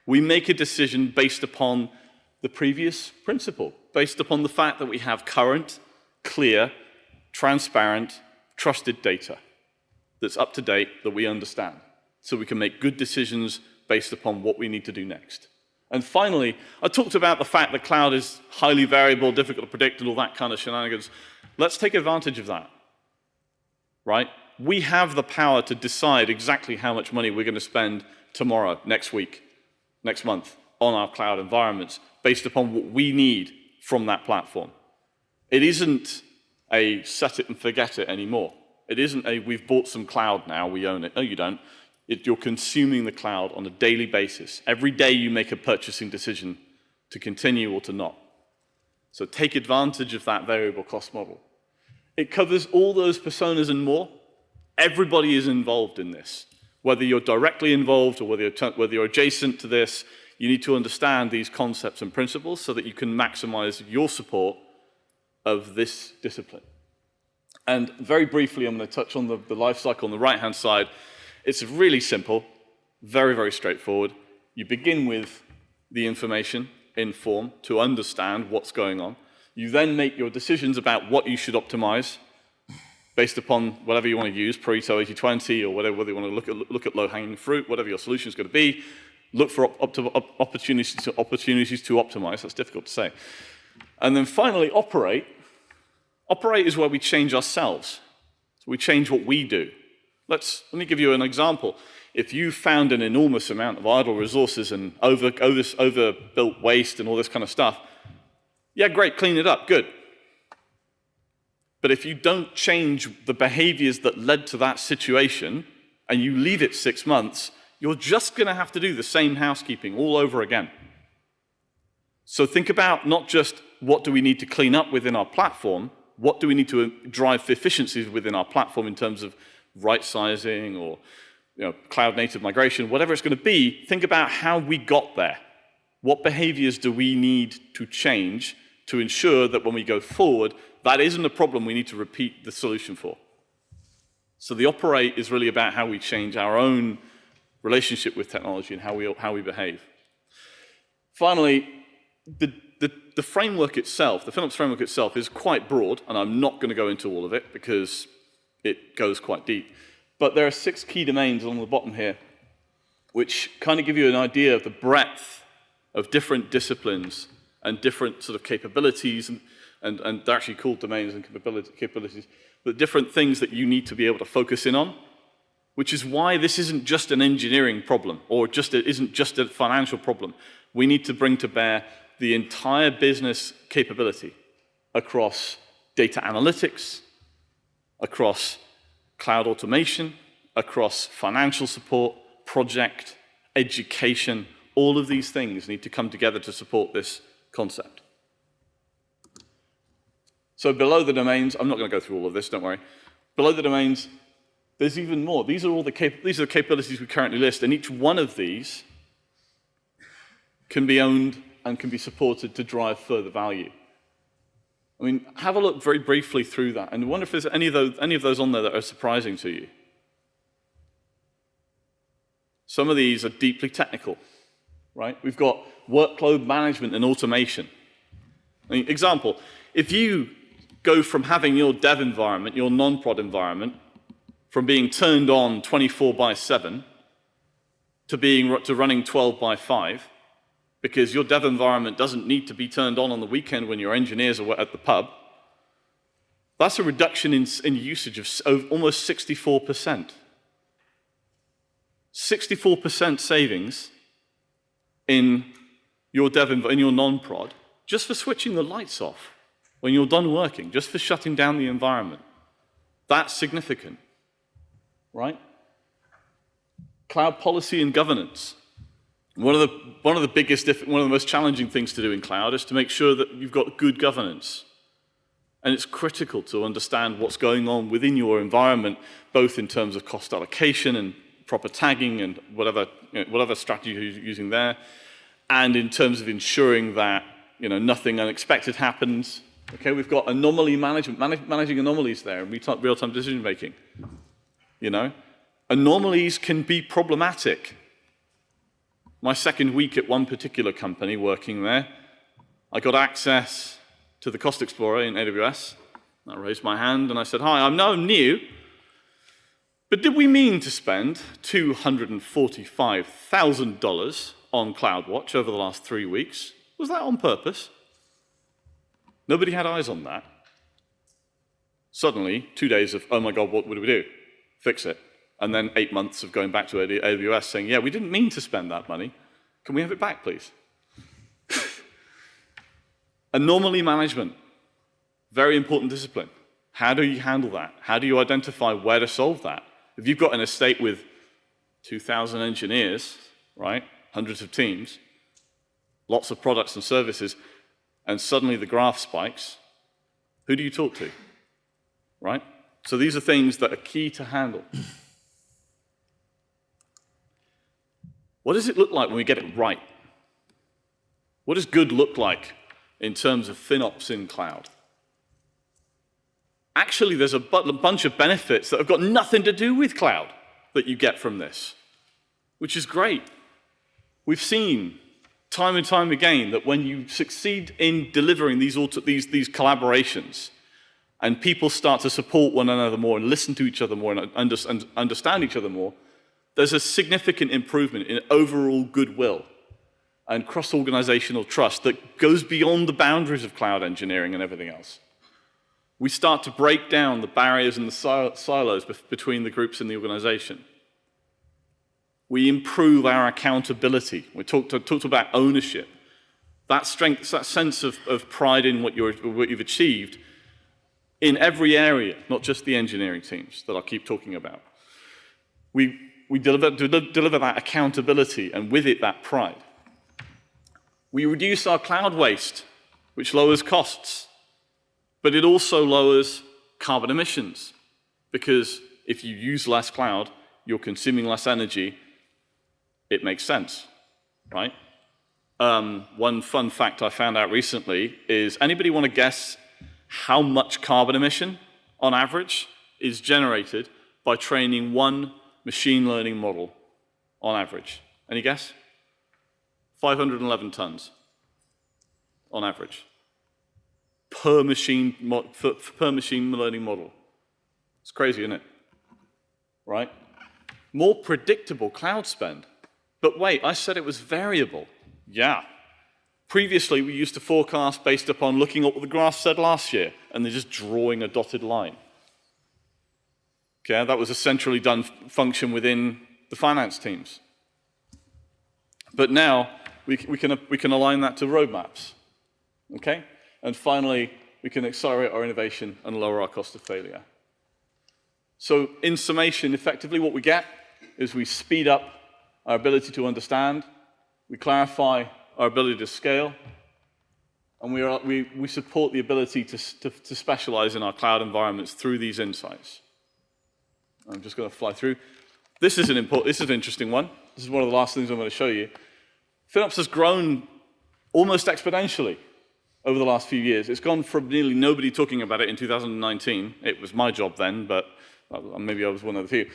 We make a decision based upon the previous principle, based upon the fact that we have current, clear, transparent, trusted data that's up to date, that we understand, so we can make good decisions based upon what we need to do next. And finally, I talked about the fact that cloud is highly variable, difficult to predict, and all that kind of shenanigans. Let's take advantage of that, right? We have the power to decide exactly how much money we're going to spend tomorrow, next week, next month on our cloud environments based upon what we need from that platform. It isn't a set it and forget it anymore. It isn't a we've bought some cloud now, we own it. No, you don't. You're consuming the cloud on a daily basis. Every day you make a purchasing decision to continue or to not. So take advantage of that variable cost model. It covers all those personas and more. Everybody is involved in this. Whether you're directly involved or whether you're adjacent to this, you need to understand these concepts and principles so that you can maximize your support of this discipline. And very briefly, I'm going to touch on the life cycle on the right-hand side. It's really simple, very, very straightforward. You begin with the information in form to understand what's going on. You then make your decisions about what you should optimize based upon whatever you want to use, Pareto 80-20 or whatever, whether you want to look at low-hanging fruit, whatever your solution is going to be. Look for opportunities to optimize. That's difficult to say. And then finally, operate. Operate is where we change ourselves. So we change what we do. Let me give you an example. If you found an enormous amount of idle resources and overbuilt waste and all this kind of stuff, yeah, great, clean it up, good. But if you don't change the behaviors that led to that situation and you leave it 6 months, you're just going to have to do the same housekeeping all over again. So think about not just what do we need to clean up within our platform, what do we need to drive efficiencies within our platform in terms of right-sizing or cloud-native migration, whatever it's going to be, think about how we got there. What behaviors do we need to change to ensure that when we go forward, that isn't a problem we need to repeat the solution for. So the operate is really about how we change our own relationship with technology and how we behave. Finally, the framework itself, the FinOps framework itself is quite broad, and I'm not going to go into all of it because it goes quite deep. But there are 6 key domains along the bottom here, which kind of give you an idea of the breadth of different disciplines and different sort of capabilities, and they're actually called domains and capabilities, but different things that you need to be able to focus in on, which is why this isn't just an engineering problem, or it isn't just a financial problem. We need to bring to bear the entire business capability across data analytics, across cloud automation, across financial support, project, education. All of these things need to come together to support this concept. So below the domains, I'm not going to go through all of this, don't worry. Below the domains, there's even more. These are the capabilities we currently list, and each one of these can be owned and can be supported to drive further value. I mean, have a look very briefly through that, and wonder if there's any of those on there that are surprising to you. Some of these are deeply technical, right? We've got workload management and automation. I mean, example, if you go from having your dev environment, your non-prod environment, from being turned on 24/7 to running 12/5, because your dev environment doesn't need to be turned on the weekend when your engineers are at the pub, that's a reduction in usage of almost 64%. 64% savings in your non-prod, just for switching the lights off when you're done working, just for shutting down the environment. That's significant, right? Cloud policy and governance. One of the most challenging things to do in cloud is to make sure that you've got good governance. And it's critical to understand what's going on within your environment, both in terms of cost allocation and proper tagging and whatever strategy you're using there, and in terms of ensuring that nothing unexpected happens. Okay, we've got anomaly management, managing anomalies there, and real-time decision making. Anomalies can be problematic. My second week at one particular company working there, I got access to the Cost Explorer in AWS. I raised my hand and I said, "Hi, I'm new, but did we mean to spend $245,000 on CloudWatch over the last 3 weeks? Was that on purpose?" Nobody had eyes on that. Suddenly, 2 days of, oh my God, what do we do? Fix it. And then 8 months of going back to AWS saying, yeah, we didn't mean to spend that money. Can we have it back, please? Anomaly management. Very important discipline. How do you handle that? How do you identify where to solve that? If you've got an estate with 2,000 engineers, right, hundreds of teams, lots of products and services, and suddenly the graph spikes, who do you talk to, right? So these are things that are key to handle. What does it look like when we get it right? What does good look like in terms of FinOps in cloud? Actually, there's a bunch of benefits that have got nothing to do with cloud that you get from this, which is great. We've seen time and time again that when you succeed in delivering these collaborations and people start to support one another more and listen to each other more and understand each other more, there's a significant improvement in overall goodwill and cross-organizational trust that goes beyond the boundaries of cloud engineering and everything else. We start to break down the barriers and the silos between the groups in the organization. We improve our accountability. We talked about ownership. That strength, that sense of pride in what you've achieved in every area, not just the engineering teams that I'll keep talking about. We deliver that accountability, and with it, that pride. We reduce our cloud waste, which lowers costs, but it also lowers carbon emissions, because if you use less cloud, you're consuming less energy, it makes sense, right? One fun fact I found out recently is, anybody want to guess how much carbon emission, on average, is generated by training one machine learning model, on average? Any guess? 511 tons, on average, per machine learning model. It's crazy, isn't it? Right? More predictable cloud spend. But wait, I said it was variable. Yeah. Previously, we used to forecast based upon looking at what the graph said last year, and then just drawing a dotted line. Okay, that was a centrally done function within the finance teams. But now, we can align that to roadmaps. Okay? And finally, we can accelerate our innovation and lower our cost of failure. So, in summation, effectively what we get is we speed up our ability to understand, we clarify our ability to scale, and we support the ability to specialize in our cloud environments through these insights. I'm just going to fly through. This is an interesting one. This is one of the last things I'm going to show you. FinOps has grown almost exponentially over the last few years. It's gone from nearly nobody talking about it in 2019. It was my job then, but maybe I was one of the few.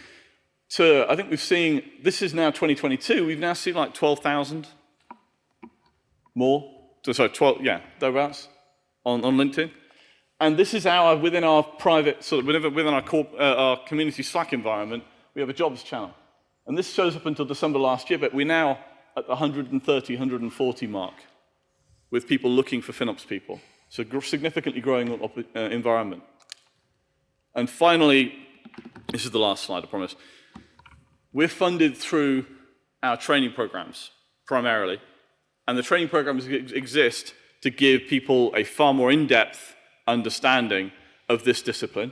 So I think we've seen, this is now 2022, we've now seen like 12,000 more. Sorry, 12, yeah, thereabouts on LinkedIn. And this is within our private, within our community Slack environment, we have a jobs channel. And this shows up until December last year, but we're now at the 130, 140 mark with people looking for FinOps people. So significantly growing environment. And finally, this is the last slide, I promise. We're funded through our training programs, primarily. And the training programs exist to give people a far more in-depth understanding of this discipline.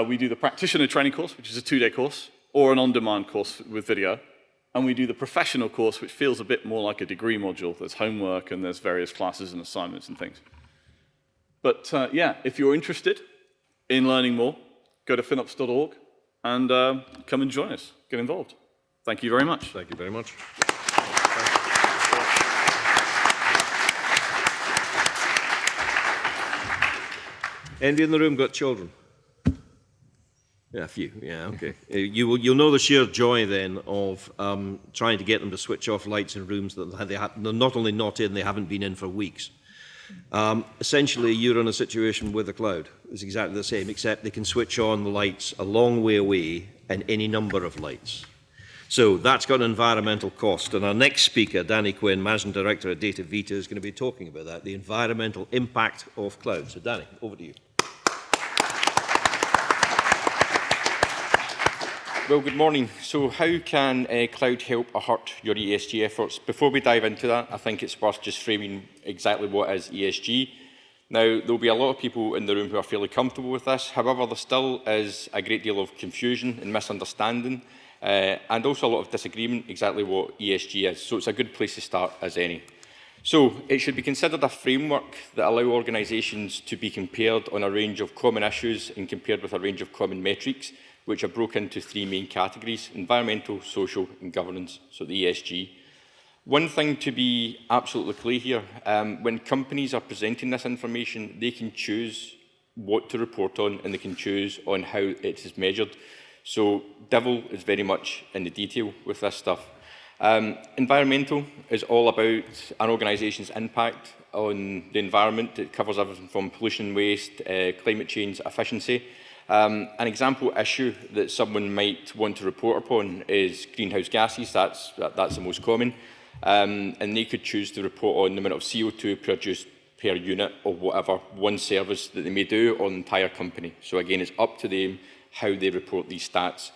We do the practitioner training course, which is a 2-day course, or an on-demand course with video. And we do the professional course, which feels a bit more like a degree module. There's homework and there's various classes and assignments and things. But yeah, if you're interested in learning more, go to finops.org and come and join us. Get involved. Thank you very much. Thank you very much. Anybody in the room got children? Yeah, a few. Yeah, okay. You'll know the sheer joy then of trying to get them to switch off lights in rooms that they're not only not in, they haven't been in for weeks. Essentially, you're in a situation with the cloud. It's exactly the same, except they can switch on the lights a long way away and any number of lights. So that's got an environmental cost. And our next speaker, Danny Quinn, Managing Director at DataVita, is going to be talking about that, the environmental impact of cloud. So Danny, over to you. Well, good morning. So how can cloud help or hurt your ESG efforts? Before we dive into that, I think it's worth just framing exactly what is ESG. Now, there'll be a lot of people in the room who are fairly comfortable with this. However, there still is a great deal of confusion and misunderstanding, and also a lot of disagreement exactly what ESG is. So it's a good place to start as any. So it should be considered a framework that allows organisations to be compared on a range of common issues and compared with a range of common metrics, which are broken into three main categories: environmental, social and governance, so the ESG. One thing to be absolutely clear here, when companies are presenting this information, they can choose what to report on and they can choose on how it is measured. So devil is very much in the detail with this stuff. Environmental is all about an organisation's impact on the environment. It covers everything from pollution, waste, climate change, efficiency. An example issue that someone might want to report upon is greenhouse gases. That's the most common. And they could choose to report on the amount of CO2 produced per unit of whatever one service that they may do on the entire company. So again, it's up to them how they report these stats.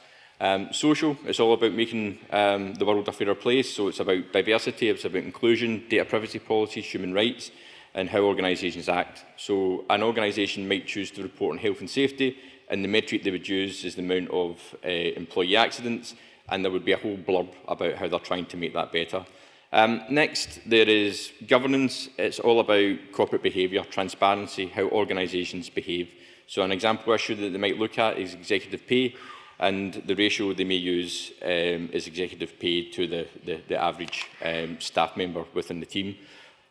Social is all about making the world a fairer place. So it's about diversity, it's about inclusion, data privacy policies, human rights, and how organisations act. So an organisation might choose to report on health and safety, and the metric they would use is the amount of employee accidents, and there would be a whole blurb about how they're trying to make that better. Next, there is governance. It's all about corporate behaviour, transparency, how organisations behave. So an example issue that they might look at is executive pay, and the ratio they may use is executive pay to the average staff member within the team.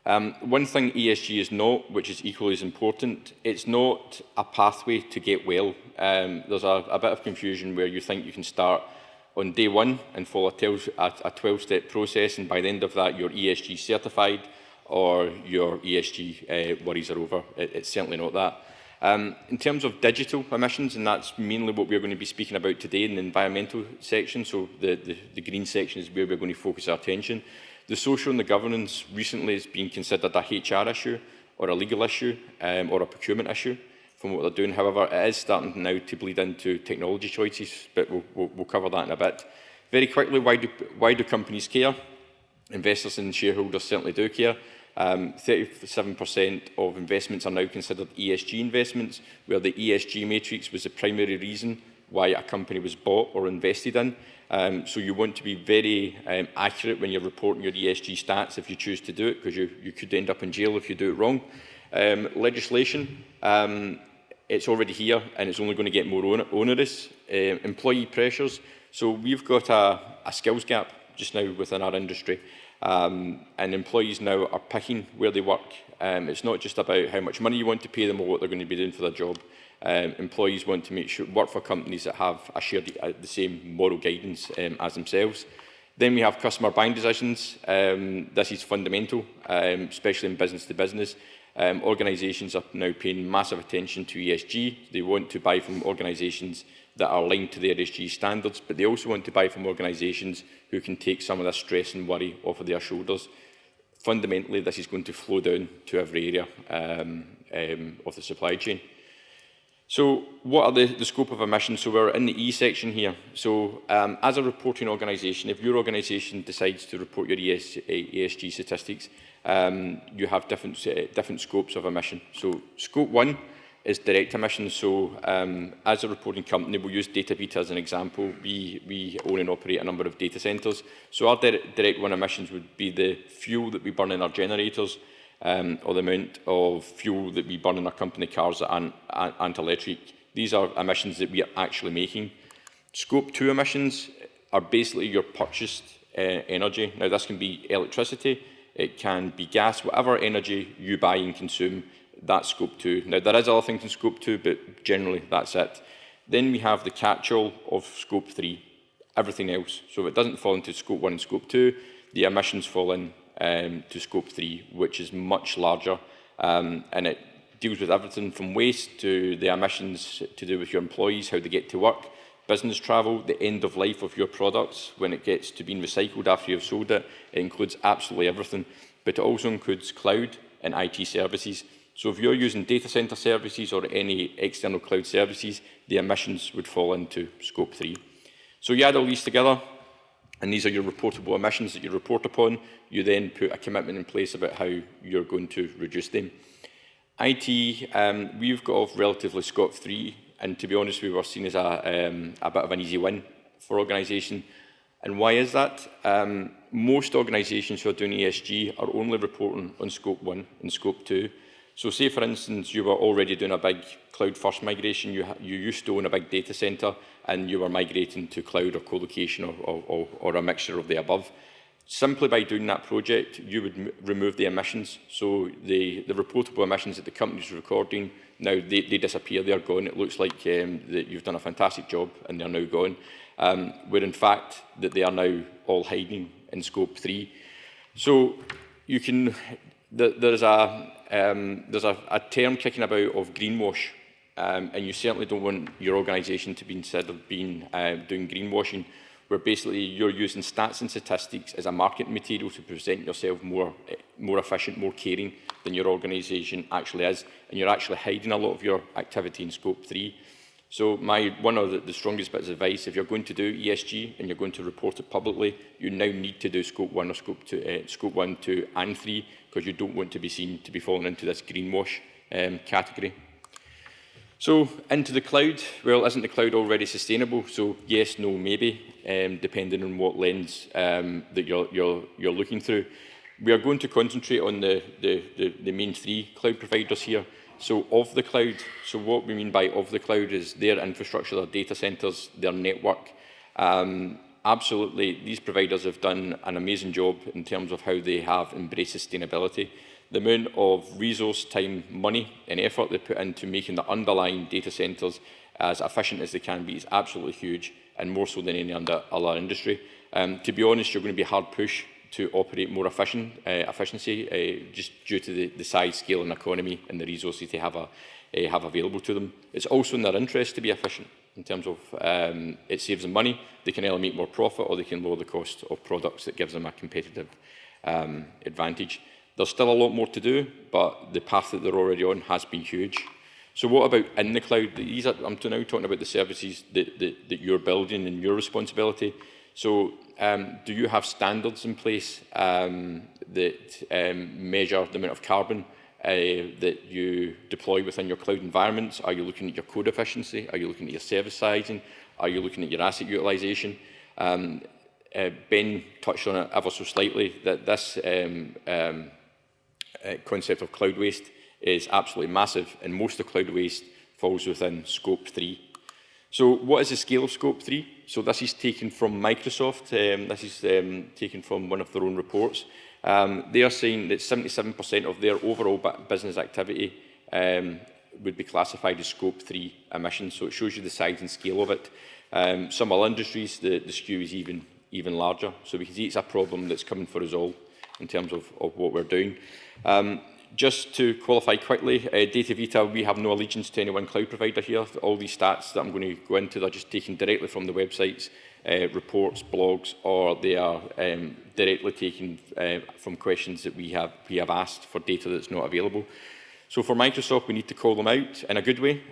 One thing ESG is not, which is equally as important, it's not a pathway to get well. There's a bit of confusion where you think you can start on day one and follow a 12-step process, and by the end of that you're ESG certified or your ESG worries are over. It's certainly not that. In terms of digital emissions, and that's mainly what we're going to be speaking about today in the environmental section, so the green section is where we're going to focus our attention. The social and the governance recently has been considered a HR issue or a legal issue or a procurement issue from what they're doing. However, it is starting now to bleed into technology choices, but we'll cover that in a bit. Very quickly, why do companies care? Investors and shareholders certainly do care. 37% of investments are now considered ESG investments, where the ESG matrix was the primary reason why a company was bought or invested in. So you want to be very accurate when you're reporting your ESG stats if you choose to do it, because you could end up in jail if you do it wrong. Legislation, it's already here and it's only going to get more onerous. Employee pressures. So we've got a skills gap just now within our industry. And employees now are picking where they work. It's not just about how much money you want to pay them or what they're going to be doing for their job. Employees want to work for companies that have the same moral guidance as themselves. Then we have customer buying decisions. This is fundamental, especially in business to business. Organisations are now paying massive attention to ESG. They want to buy from organisations that are aligned to their ESG standards, but they also want to buy from organisations who can take some of the stress and worry off of their shoulders. Fundamentally, this is going to flow down to every area of the supply chain. So what are the scope of emissions? So we're in the E section here. So as a reporting organisation, if your organisation decides to report your ESG statistics, you have different scopes of emission. So scope 1 is direct emissions. So as a reporting company, we'll use DataVita as an example. We own and operate a number of data centres. So our direct one emissions would be the fuel that we burn in our generators, or the amount of fuel that we burn in our company cars that aren't electric. These are emissions that we are actually making. Scope 2 emissions are basically your purchased energy. Now this can be electricity, it can be gas, whatever energy you buy and consume, that's scope 2. Now there is other things in scope 2, but generally that's it. Then we have the catch-all of scope 3, everything else. So if it doesn't fall into scope 1 and scope 2, the emissions fall in to scope 3, which is much larger, and it deals with everything from waste to the emissions to do with your employees, how they get to work, business travel, the end of life of your products when it gets to being recycled after you've sold it. It includes absolutely everything, but it also includes cloud and IT services. So if you're using data centre services or any external cloud services, the emissions would fall into scope 3. So you add all these together, and these are your reportable emissions that you report upon. You then put a commitment in place about how you're going to reduce them. IT, we've got off relatively scot-free, and to be honest, we were seen as a bit of an easy win for organisation. And why is that? Most organisations who are doing ESG are only reporting on Scope 1 and Scope 2. So say, for instance, you were already doing a big cloud-first migration, you used to own a big data centre, and you were migrating to cloud or co-location or a mixture of the above. Simply by doing that project, you would remove the emissions. So the reportable emissions that the company's recording, now they disappear, they're gone. It looks like that you've done a fantastic job and they're now gone. Where in fact that they are now all hiding in Scope 3. So you can, there's a term kicking about of greenwash, and you certainly don't want your organisation to be considered being doing greenwashing, where basically you're using stats and statistics as a marketing material to present yourself more efficient, more caring than your organisation actually is, and you're actually hiding a lot of your activity in Scope 3. So one of the strongest bits of advice, if you're going to do ESG and you're going to report it publicly, you now need to do Scope 1 or Scope 2, Scope 1, 2 and 3, because you don't want to be seen to be falling into this greenwash category. So into the cloud, well, isn't the cloud already sustainable? So yes, no, maybe, depending on what lens that you're looking through. We are going to concentrate on the main three cloud providers here. So of the cloud, so what we mean by of the cloud is their infrastructure, their data centres, their network. Absolutely, these providers have done an amazing job in terms of how they have embraced sustainability. The amount of resource, time, money and effort they put into making the underlying data centres as efficient as they can be is absolutely huge, and more so than any other industry. To be honest, you're going to be hard pushed to operate more efficiency just due to the size, scale and economy and the resources they have available to them. It's also in their interest to be efficient in terms of it saves them money. They can either make more profit or they can lower the cost of products that gives them a competitive advantage. There's still a lot more to do, but the path that they're already on has been huge. So what about in the cloud? I'm now talking about the services that you're building and your responsibility. So do you have standards in place that measure the amount of carbon that you deploy within your cloud environments? Are you looking at your code efficiency? Are you looking at your service sizing? Are you looking at your asset utilisation? Ben touched on it ever so slightly, that this concept of cloud waste is absolutely massive, and most of cloud waste falls within Scope 3. So what is the scale of Scope 3? So this is taken from Microsoft. This is taken from one of their own reports. They are saying that 77% of their overall business activity would be classified as Scope 3 emissions. So it shows you the size and scale of it. Some other industries, the skew is even larger. So we can see it's a problem that's coming for us all in terms of what we're doing. Just to qualify quickly, DataVita, we have no allegiance to any one cloud provider here. All these stats that I'm going to go into, they're just taken directly from the websites, reports, blogs, or they are directly taken from questions that we have asked for data that's not available. So for Microsoft, we need to call them out in a good way.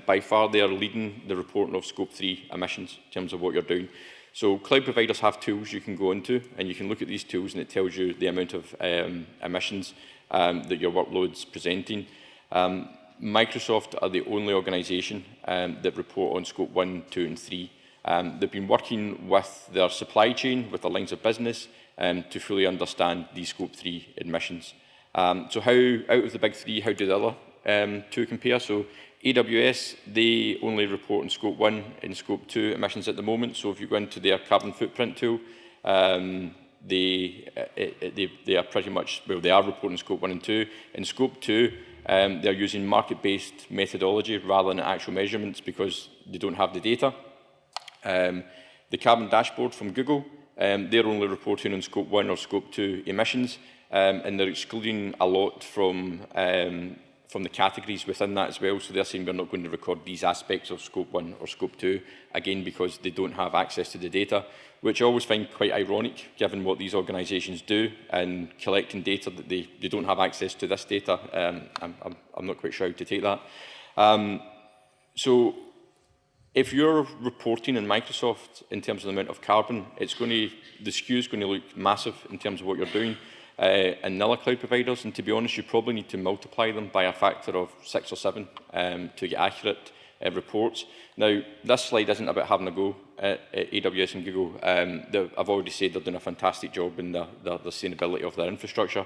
By far, they are leading the reporting of Scope 3 emissions in terms of what you're doing. So cloud providers have tools you can go into, and you can look at these tools and it tells you the amount of emissions that your workload's presenting. Microsoft are the only organisation that report on Scope 1, 2 and 3. They've been working with their supply chain, with their lines of business, to fully understand these Scope 3 emissions. So how, out of the big three, how do the other two compare? So AWS, they only report on Scope 1 and Scope 2 emissions at the moment. So if you go into their carbon footprint tool, they are pretty much, well, they are reporting Scope 1 and 2. In Scope 2, they're using market-based methodology rather than actual measurements because they don't have the data. The carbon dashboard from Google, they're only reporting on Scope 1 or Scope 2 emissions, and they're excluding a lot from the categories within that as well. So they're saying we're not going to record these aspects of Scope 1 or Scope 2, again, because they don't have access to the data, which I always find quite ironic, given what these organisations do and collecting data that they don't have access to this data. I'm not quite sure how to take that. So if you're reporting in Microsoft in terms of the amount of carbon, the skew is going to look massive in terms of what you're doing. and nilla cloud providers, and to be honest, you probably need to multiply them by a factor of 6 or 7 to get accurate reports. Now, this slide isn't about having a go at AWS and Google. I've already said they're doing a fantastic job in the sustainability of their infrastructure.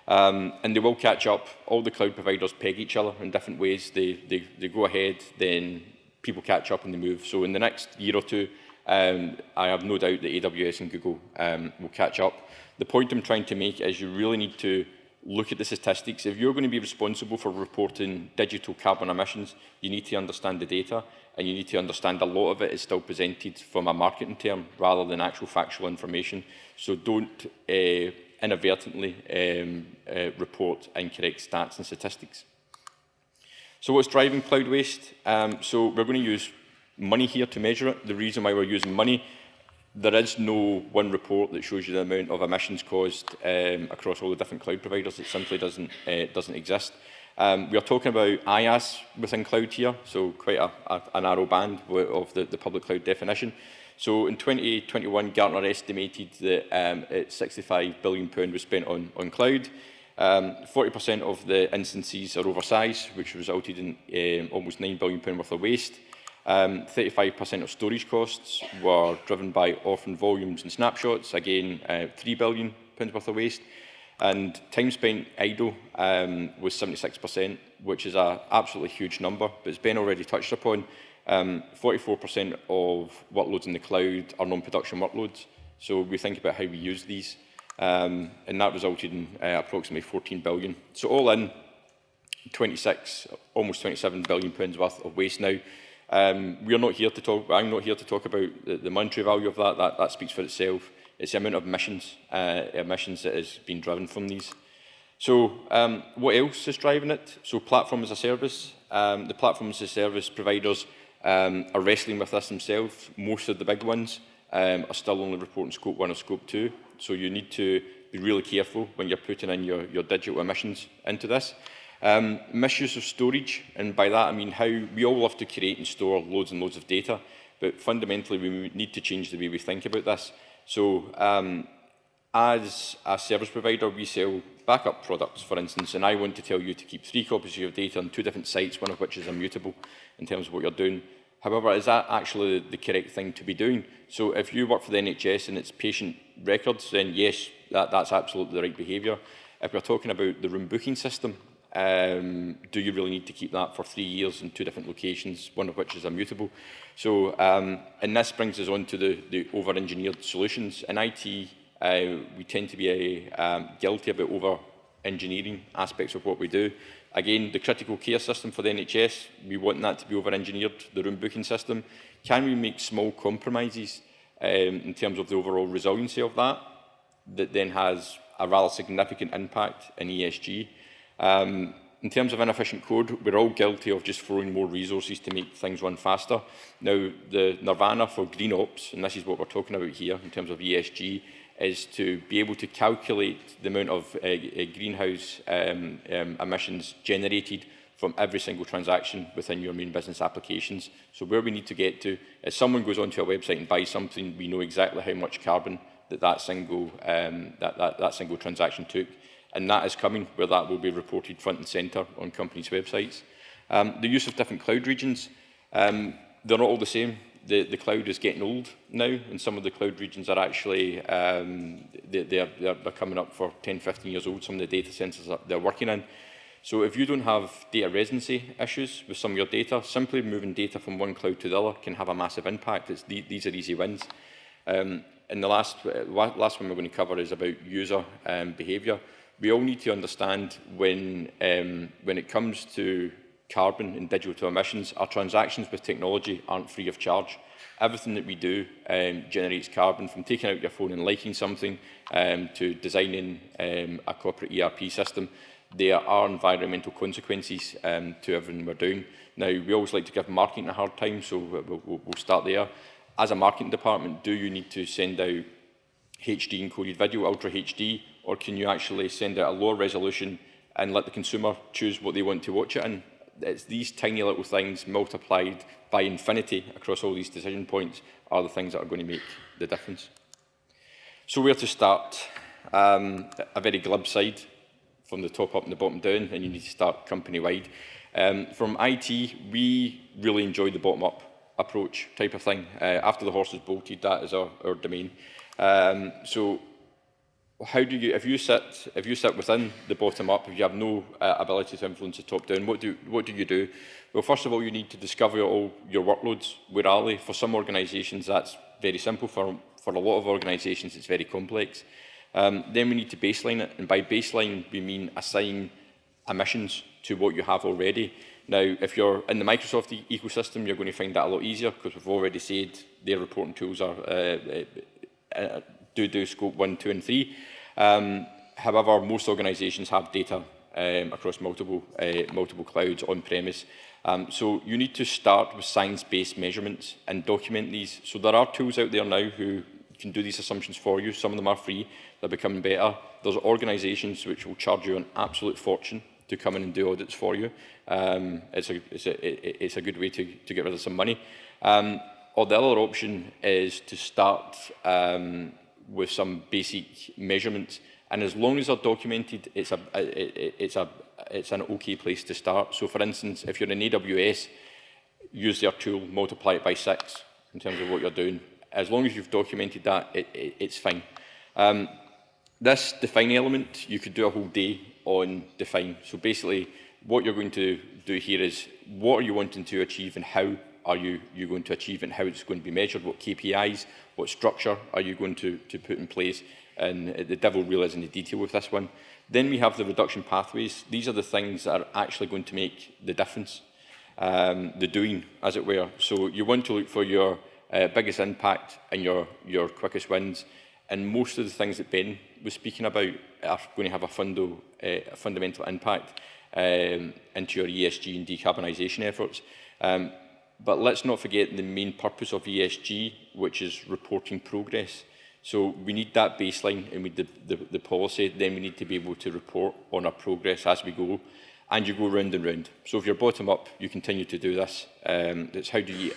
And they will catch up. All the cloud providers peg each other in different ways. They go ahead, then people catch up and they move. So in the next year or two, I have no doubt that AWS and Google will catch up. The point I'm trying to make is you really need to look at the statistics. If you're going to be responsible for reporting digital carbon emissions, you need to understand the data, and you need to understand a lot of it is still presented from a marketing term rather than actual factual information. So don't inadvertently report incorrect stats and statistics. So what's driving cloud waste? So we're going to use money here to measure it. The reason why we're using money, there is no one report that shows you the amount of emissions caused across all the different cloud providers. It simply doesn't exist. We are talking about IaaS within cloud here, so quite a narrow band of the public cloud definition. So in 2021, Gartner estimated that £65 billion was spent on cloud. 40% of the instances are oversized, which resulted in almost £9 billion worth of waste. 35% of storage costs were driven by orphan volumes and snapshots, again £3 billion worth of waste. And time spent idle was 76%, which is an absolutely huge number, but as Ben already touched upon, 44% of workloads in the cloud are non-production workloads. So we think about how we use these, and that resulted in approximately 14 billion. So all in, almost 27 billion pounds worth of waste now. We're not here to talk. I'm not here to talk about the monetary value of that. That speaks for itself. It's the amount of emissions that has been driven from these. So what else is driving it? So platform as a service. The platform as a service providers are wrestling with this themselves. Most of the big ones are still only reporting scope 1 or scope 2. So you need to be really careful when you're putting in your digital emissions into this. Misuse of storage, and by that I mean how we all love to create and store loads and loads of data, but fundamentally we need to change the way we think about this. So as a service provider, we sell backup products, for instance, and I want to tell you to keep 3 copies of your data on 2 different sites, one of which is immutable in terms of what you're doing. However, is that actually the correct thing to be doing? So if you work for the NHS and it's patient records, then yes, that's absolutely the right behaviour. If we're talking about the room booking system, do you really need to keep that for 3 years in 2 different locations, one of which is immutable? So, and this brings us on to the over-engineered solutions. In IT, we tend to be guilty about over-engineering aspects of what we do. Again, the critical care system for the NHS, we want that to be over-engineered, the room booking system. Can we make small compromises in terms of the overall resiliency of that then has a rather significant impact in ESG? In terms of inefficient code, we're all guilty of just throwing more resources to make things run faster. Now, the nirvana for green ops, and this is what we're talking about here in terms of ESG, is to be able to calculate the amount of greenhouse emissions generated from every single transaction within your main business applications. So where we need to get to, if someone goes onto our website and buys something, we know exactly how much carbon that single transaction took. And that is coming, where that will be reported front and centre on companies' websites. The use of different cloud regions, they're not all the same. The cloud is getting old now, and some of the cloud regions are actually, they're coming up for 10, 15 years old, some of the data centres that they're working in. So if you don't have data residency issues with some of your data, simply moving data from one cloud to the other can have a massive impact. These are easy wins. And the last one we're going to cover is about user behaviour. We all need to understand when it comes to carbon and digital emissions, our transactions with technology aren't free of charge. Everything that we do generates carbon, from taking out your phone and liking something to designing a corporate ERP system. There are environmental consequences to everything we're doing. Now, we always like to give marketing a hard time, so we'll start there. As a marketing department, do you need to send out HD encoded video, Ultra HD, or can you actually send out a lower resolution and let the consumer choose what they want to watch it in? It's these tiny little things multiplied by infinity across all these decision points are the things that are going to make the difference. So where to start? a very glib side from the top up and the bottom down, and you need to start company-wide. From IT, we really enjoy the bottom-up approach type of thing. After the horse is bolted, that is our domain. So how do you, if you sit within the bottom-up, if you have no ability to influence the top-down, what do you do? Well, first of all, you need to discover all your workloads. Where are they? For some organisations, that's very simple. For a lot of organisations, it's very complex. Then we need to baseline it, and by baseline, we mean assign emissions to what you have already. Now, if you're in the Microsoft ecosystem, you're going to find that a lot easier, because we've already said their reporting tools are do scope 1, 2 and 3. However, most organisations have data across multiple clouds on-premise. So you need to start with science-based measurements and document these. So there are tools out there now who can do these assumptions for you. Some of them are free. They're becoming better. There's organisations which will charge you an absolute fortune to come in and do audits for you. It's a good way to get rid of some money. Or the other option is to start with some basic measurements, and as long as they're documented, it's an okay place to start. So, for instance, if you're in AWS, use their tool, multiply it by 6 in terms of what you're doing. As long as you've documented that, it's fine. This define element, you could do a whole day on define. So basically, what you're going to do here is, what are you wanting to achieve and how are you going to achieve it, and how it's going to be measured, what KPIs, what structure are you going to put in place, and the devil really is in the detail with this one. Then we have the reduction pathways. These are the things that are actually going to make the difference, the doing, as it were. So you want to look for your biggest impact and your quickest wins, and most of the things that Ben was speaking about are going to have a fundamental impact into your ESG and decarbonisation efforts. But let's not forget the main purpose of ESG, which is reporting progress. So we need that baseline, and we need the policy. Then we need to be able to report on our progress as we go, and you go round and round. So if you're bottom up, you continue to do this. It's how do you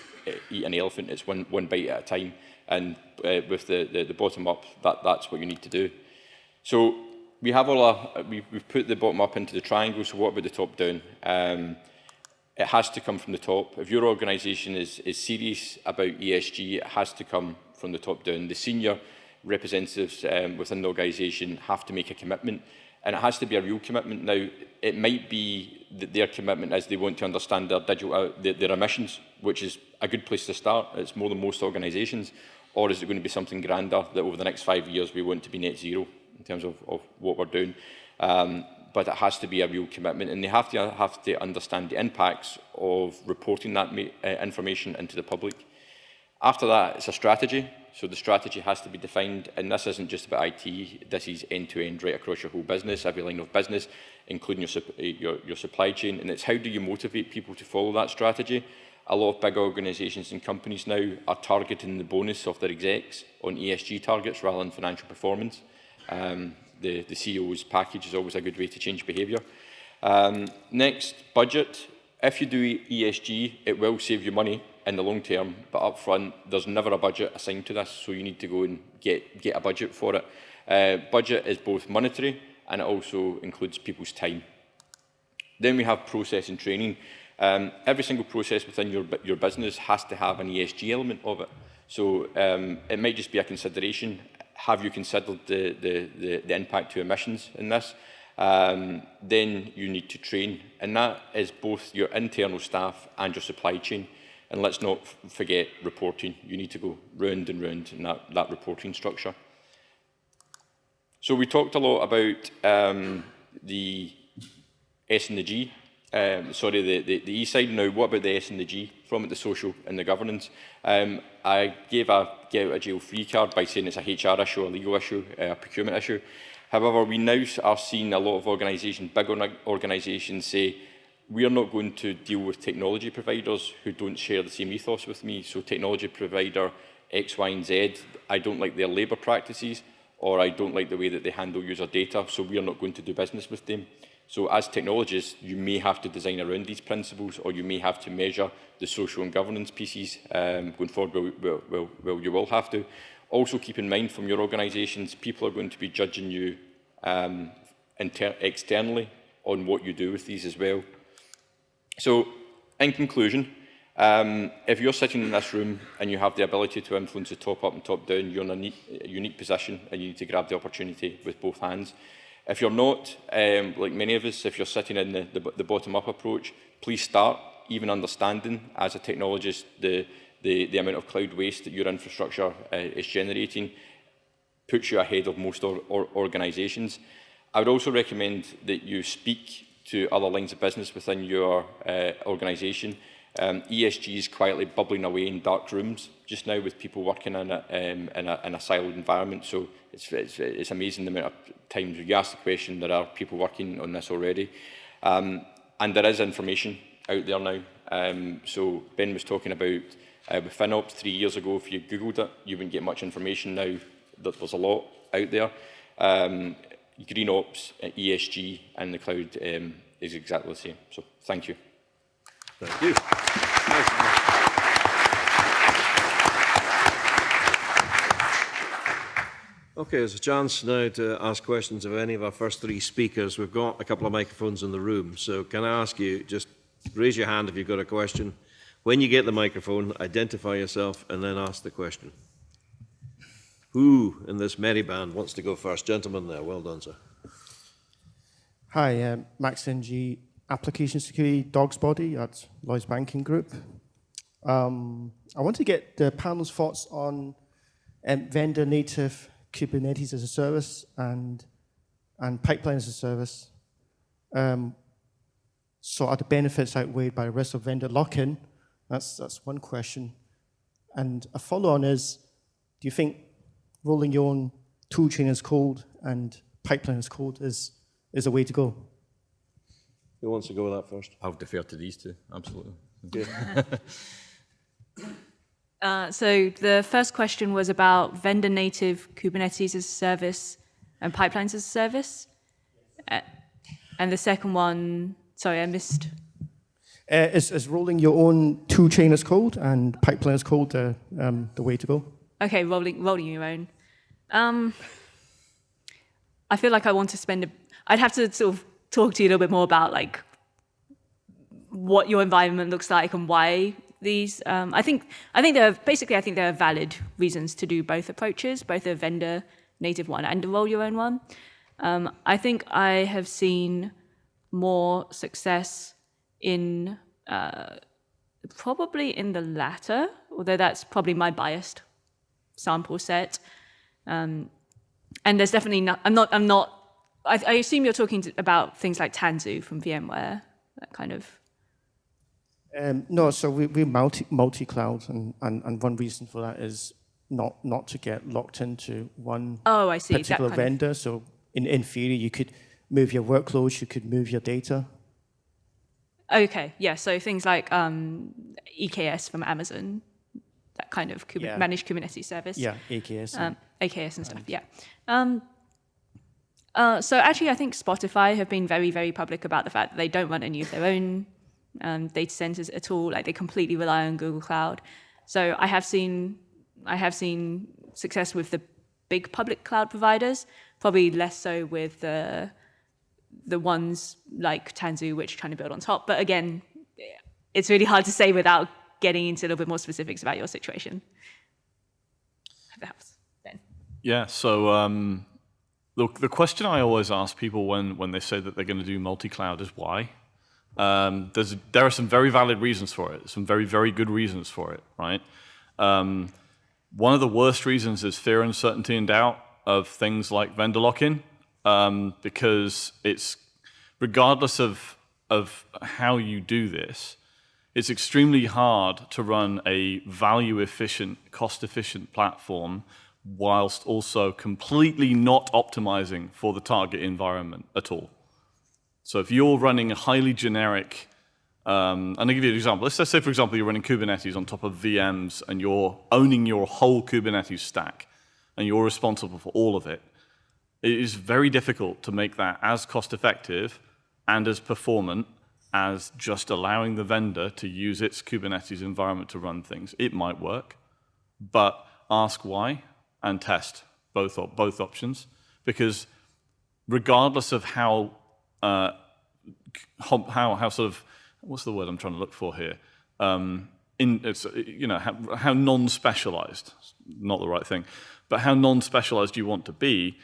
eat an elephant? It's one bite at a time. And with the bottom up, that's what you need to do. So we have we've put the bottom up into the triangle. So what about the top down? It has to come from the top. If your organisation is serious about ESG, it has to come from the top down. The senior representatives within the organisation have to make a commitment, and it has to be a real commitment. Now, it might be that their commitment is they want to understand their emissions, which is a good place to start. It's more than most organisations. Or is it going to be something grander, that over the next 5 years we want to be net zero in terms of what we're doing? But it has to be a real commitment, and they have to understand the impacts of reporting that information into the public. After that, it's a strategy. So the strategy has to be defined, and this isn't just about IT. This is end-to-end, right across your whole business, every line of business, including your supply chain. And it's how do you motivate people to follow that strategy? A lot of big organisations and companies now are targeting the bonus of their execs on ESG targets rather than financial performance. The CEO's package is always a good way to change behaviour. Next, budget. If you do ESG, it will save you money in the long term, but up front, there's never a budget assigned to this, so you need to go and get a budget for it. Budget is both monetary, and it also includes people's time. Then we have process and training. Every single process within your business has to have an ESG element of it. So it might just be a consideration. Have you considered the impact to emissions in this? Then you need to train, and that is both your internal staff and your supply chain. And let's not forget reporting. You need to go round and round in that reporting structure. So we talked a lot about the S and the G. The E side. Now, what about the S and the G from it, the social and the governance? I gave a get out of jail free card by saying it's a HR issue, a legal issue, a procurement issue. However, we now are seeing a lot of organisations, big organisations, say, we are not going to deal with technology providers who don't share the same ethos with me. So technology provider X, Y and Z, I don't like their labour practices, or I don't like the way that they handle user data, so we are not going to do business with them. So as technologists, you may have to design around these principles, or you may have to measure the social and governance pieces going forward. Well, you will have to. Also keep in mind from your organisations, people are going to be judging you externally on what you do with these as well. So, in conclusion, if you're sitting in this room and you have the ability to influence the top up and top down, you're in a unique position and you need to grab the opportunity with both hands. If you're not, like many of us, if you're sitting in the bottom-up approach, please start even understanding, as a technologist, the amount of cloud waste that your infrastructure is generating puts you ahead of most organisations. I would also recommend that you speak to other lines of business within your organisation. ESG is quietly bubbling away in dark rooms just now with people working in a siloed environment. So it's amazing the amount of times you ask the question, there are people working on this already. And there is information out there now. So Ben was talking about with FinOps 3 years ago, if you Googled it, you wouldn't get much information. Now there's a lot out there. Green Ops, ESG, and the cloud is exactly the same. So thank you. Thank you. Okay, there's a chance now to ask questions of any of our first three speakers. We've got a couple of microphones in the room, so can I ask you, just raise your hand if you've got a question. When you get the microphone, identify yourself and then ask the question. Who in this merry band wants to go first? Gentleman there, well done, sir. Hi, Max NG, Application Security Dogs Body at Lloyds Banking Group. I want to get the panel's thoughts on vendor native Kubernetes as a service and pipeline as a service. So are the benefits outweighed by the risk of vendor lock-in? That's one question. And a follow-on is, do you think rolling your own toolchain as code and pipeline as code is a way to go? Who wants to go with that first? I'll defer to these two, absolutely. So the first question was about vendor native Kubernetes as a service and pipelines as a service. And the second one, sorry, I missed. Is rolling your own toolchain as code and pipeline as code the way to go? Okay, rolling your own. I feel like I want to spend I'd have to sort of talk to you a little bit more about like what your environment looks like and why these. I think there are valid reasons to do both approaches, both a vendor native one and a roll your own one. I think I have seen more success in probably in the latter, although that's probably my biased sample set. And there's definitely not. I assume you're talking about things like Tanzu from VMware, that kind of. No, so we're multi-cloud, and one reason for that is not to get locked into one particular vendor. So in theory, you could move your workloads, you could move your data. Okay, yeah, so things like EKS from Amazon, that kind of managed Kubernetes service. Yeah, AKS. AKS and stuff, yeah. So actually, I think Spotify have been very, very public about the fact that they don't run any of their own data centers at all. Like they completely rely on Google Cloud. So I have seen success with the big public cloud providers, probably less so with the ones like Tanzu, which are trying to build on top. But again, it's really hard to say without getting into a little bit more specifics about your situation. Perhaps, Ben. Yeah, so look, the question I always ask people when they say that they're going to do multi-cloud is why. There are some very valid reasons for it, some very, very good reasons for it, right? One of the worst reasons is fear, uncertainty, and doubt of things like vendor lock-in, because it's, regardless of how you do this, it's extremely hard to run a value-efficient, cost-efficient platform whilst also completely not optimizing for the target environment at all. So if you're running a highly generic, and I'll give you an example. Let's say, for example, you're running Kubernetes on top of VMs and you're owning your whole Kubernetes stack and you're responsible for all of it. It is very difficult to make that as cost-effective and as performant as just allowing the vendor to use its Kubernetes environment to run things. It might work, but ask why. and test both options, because regardless of how sort of, what's the word I'm trying to look for here? How non-specialized, not the right thing, but how non-specialized you want to be,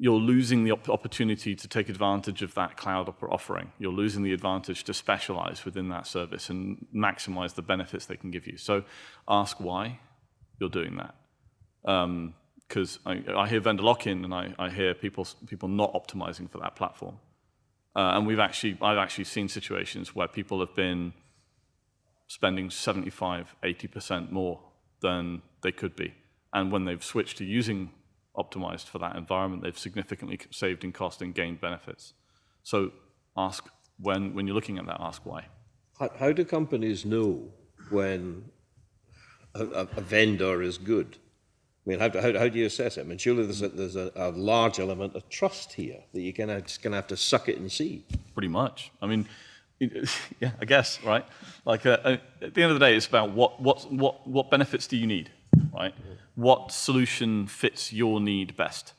you're losing the opportunity to take advantage of that cloud offering. You're losing the advantage to specialize within that service and maximize the benefits they can give you. So ask why you're doing that. Because I hear vendor lock-in, and I hear people not optimizing for that platform. And I've actually seen situations where people have been spending 75, 80% more than they could be. And when they've switched to using optimized for that environment, they've significantly saved in cost and gained benefits. So ask, when you're looking at that, ask why. How do companies know when a vendor is good? I mean, how do you assess it? I mean, surely there's a large element of trust here that you just gonna have to suck it and see. Pretty much. I mean, yeah, I guess, right? Like at the end of the day, it's about what benefits do you need, right? What solution fits your need best,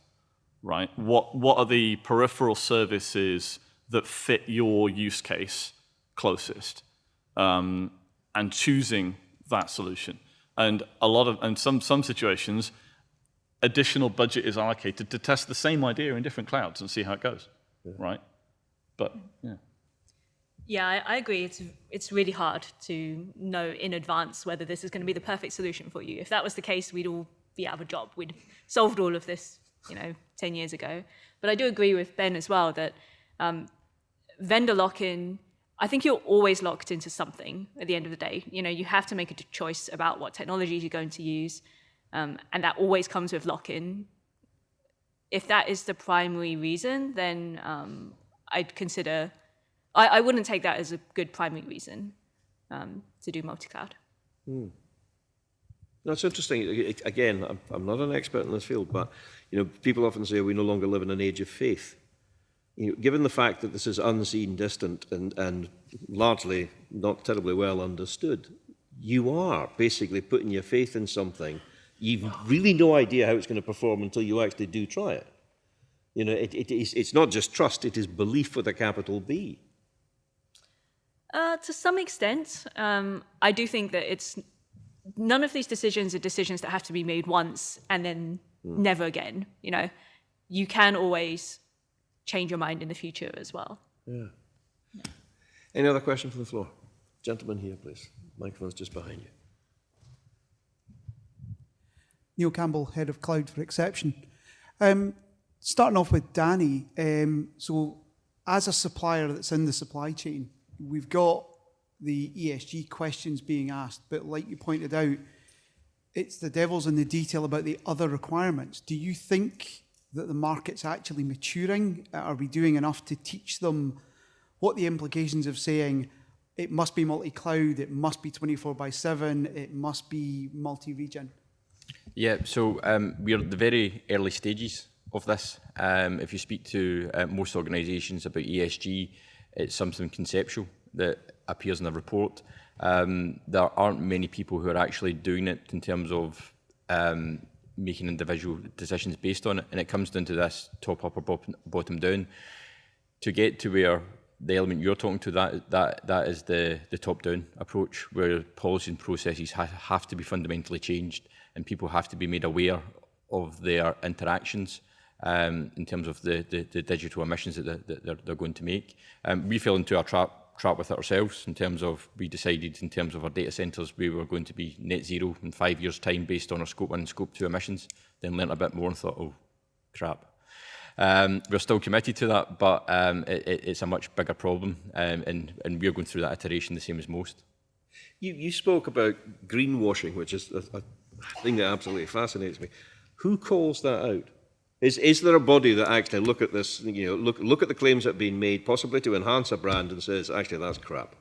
right? What are the peripheral services that fit your use case closest, and choosing that solution. And some situations, additional budget is allocated to test the same idea in different clouds and see how it goes, right? But yeah. Yeah, I agree. It's really hard to know in advance whether this is going to be the perfect solution for you. If that was the case, we'd all be out of a job. We'd solved all of this, 10 years ago. But I do agree with Ben as well that vendor lock-in, I think you're always locked into something at the end of the day. You have to make a choice about what technologies you're going to use, and that always comes with lock-in. If that is the primary reason, then I'd consider... I wouldn't take that as a good primary reason to do multi-cloud. That's interesting. Again, I'm not an expert in this field, but people often say we no longer live in an age of faith. Given the fact that this is unseen, distant, and largely not terribly well understood, you are basically putting your faith in something. You've really no idea how it's going to perform until you actually do try it. It's not just trust; it is belief with a capital B. To some extent, I do think that none of these decisions are decisions that have to be made once and then never again. You can always change your mind in the future as well. Yeah. Any other question from the floor? Gentleman here, please. Microphone's just behind you. Neil Campbell, Head of Cloud for Exception. Starting off with Danny, so as a supplier that's in the supply chain, we've got the ESG questions being asked, but like you pointed out, it's the devil's in the detail about the other requirements. Do you think that the market's actually maturing? Are we doing enough to teach them what the implications of saying it must be multi-cloud, it must be 24/7, it must be multi-region? Yeah, so we're at the very early stages of this. If you speak to most organisations about ESG, it's something conceptual that appears in a report. There aren't many people who are actually doing it in terms of making individual decisions based on it, and it comes down to this top up or bottom down. To get to where the element you're talking to, that is the top down approach, where policy and processes have to be fundamentally changed, and people have to be made aware of their interactions in terms of the digital emissions that they're going to make. We fell into our trap with it ourselves in terms of, we decided in terms of our data centres we were going to be net zero in 5 years' time based on our Scope 1 and Scope 2 emissions, then learnt a bit more and thought, oh, crap. We're still committed to that, but it's a much bigger problem, and we're going through that iteration the same as most. You spoke about greenwashing, which is a thing that absolutely fascinates me. Who calls that out? Is there a body that actually look at this, look at the claims that have been made, possibly to enhance a brand, and says, actually, that's crap?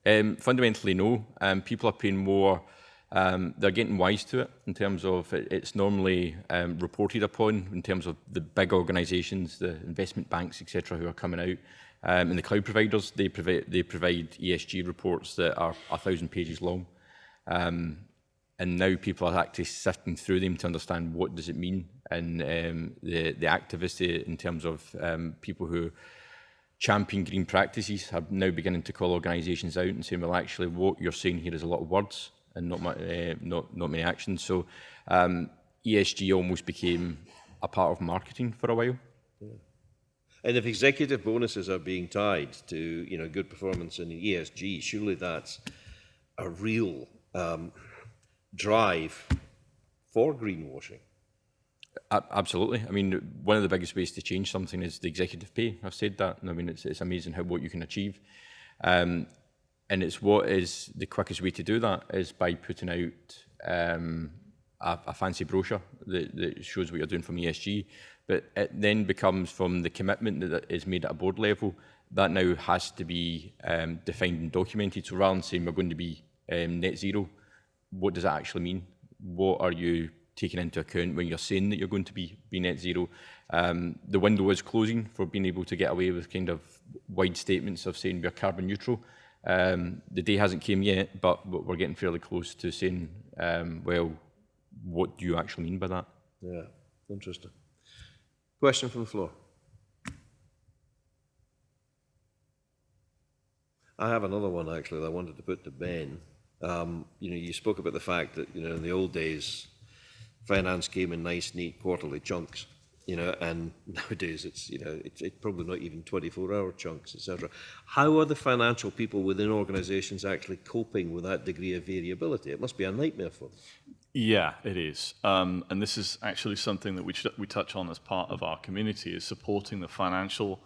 Fundamentally, no. People are paying more. They're getting wise to it in terms of it's normally reported upon in terms of the big organisations, the investment banks, etc., who are coming out, and the cloud providers. They provide ESG reports that are 1,000 pages long, and now people are actually sifting through them to understand what does it mean, and the activity in terms of people who champion green practices are now beginning to call organisations out and saying, well, actually, what you're saying here is a lot of words and not many actions. So ESG almost became a part of marketing for a while. Yeah. And if executive bonuses are being tied to good performance in ESG, surely that's a real drive for greenwashing. Absolutely. I mean, one of the biggest ways to change something is the executive pay. I've said that. And I mean, it's amazing what you can achieve. And it's what is the quickest way to do that is by putting out a fancy brochure that shows what you're doing from ESG. But it then becomes from the commitment that is made at a board level, that now has to be defined and documented. So rather than saying we're going to be net zero, what does that actually mean? What are you taking into account when you're saying that you're going to be net zero? The window is closing for being able to get away with kind of wide statements of saying we're carbon neutral. The day hasn't came yet, but we're getting fairly close to saying, well, what do you actually mean by that? Yeah, interesting. Question from the floor. I have another one actually that I wanted to put to Ben. You spoke about the fact that in the old days, finance came in nice, neat quarterly chunks. And nowadays it's probably not even 24-hour chunks, etc. How are the financial people within organisations actually coping with that degree of variability? It must be a nightmare for them. Yeah, it is. And this is actually something that we touch on as part of our community, is supporting the financial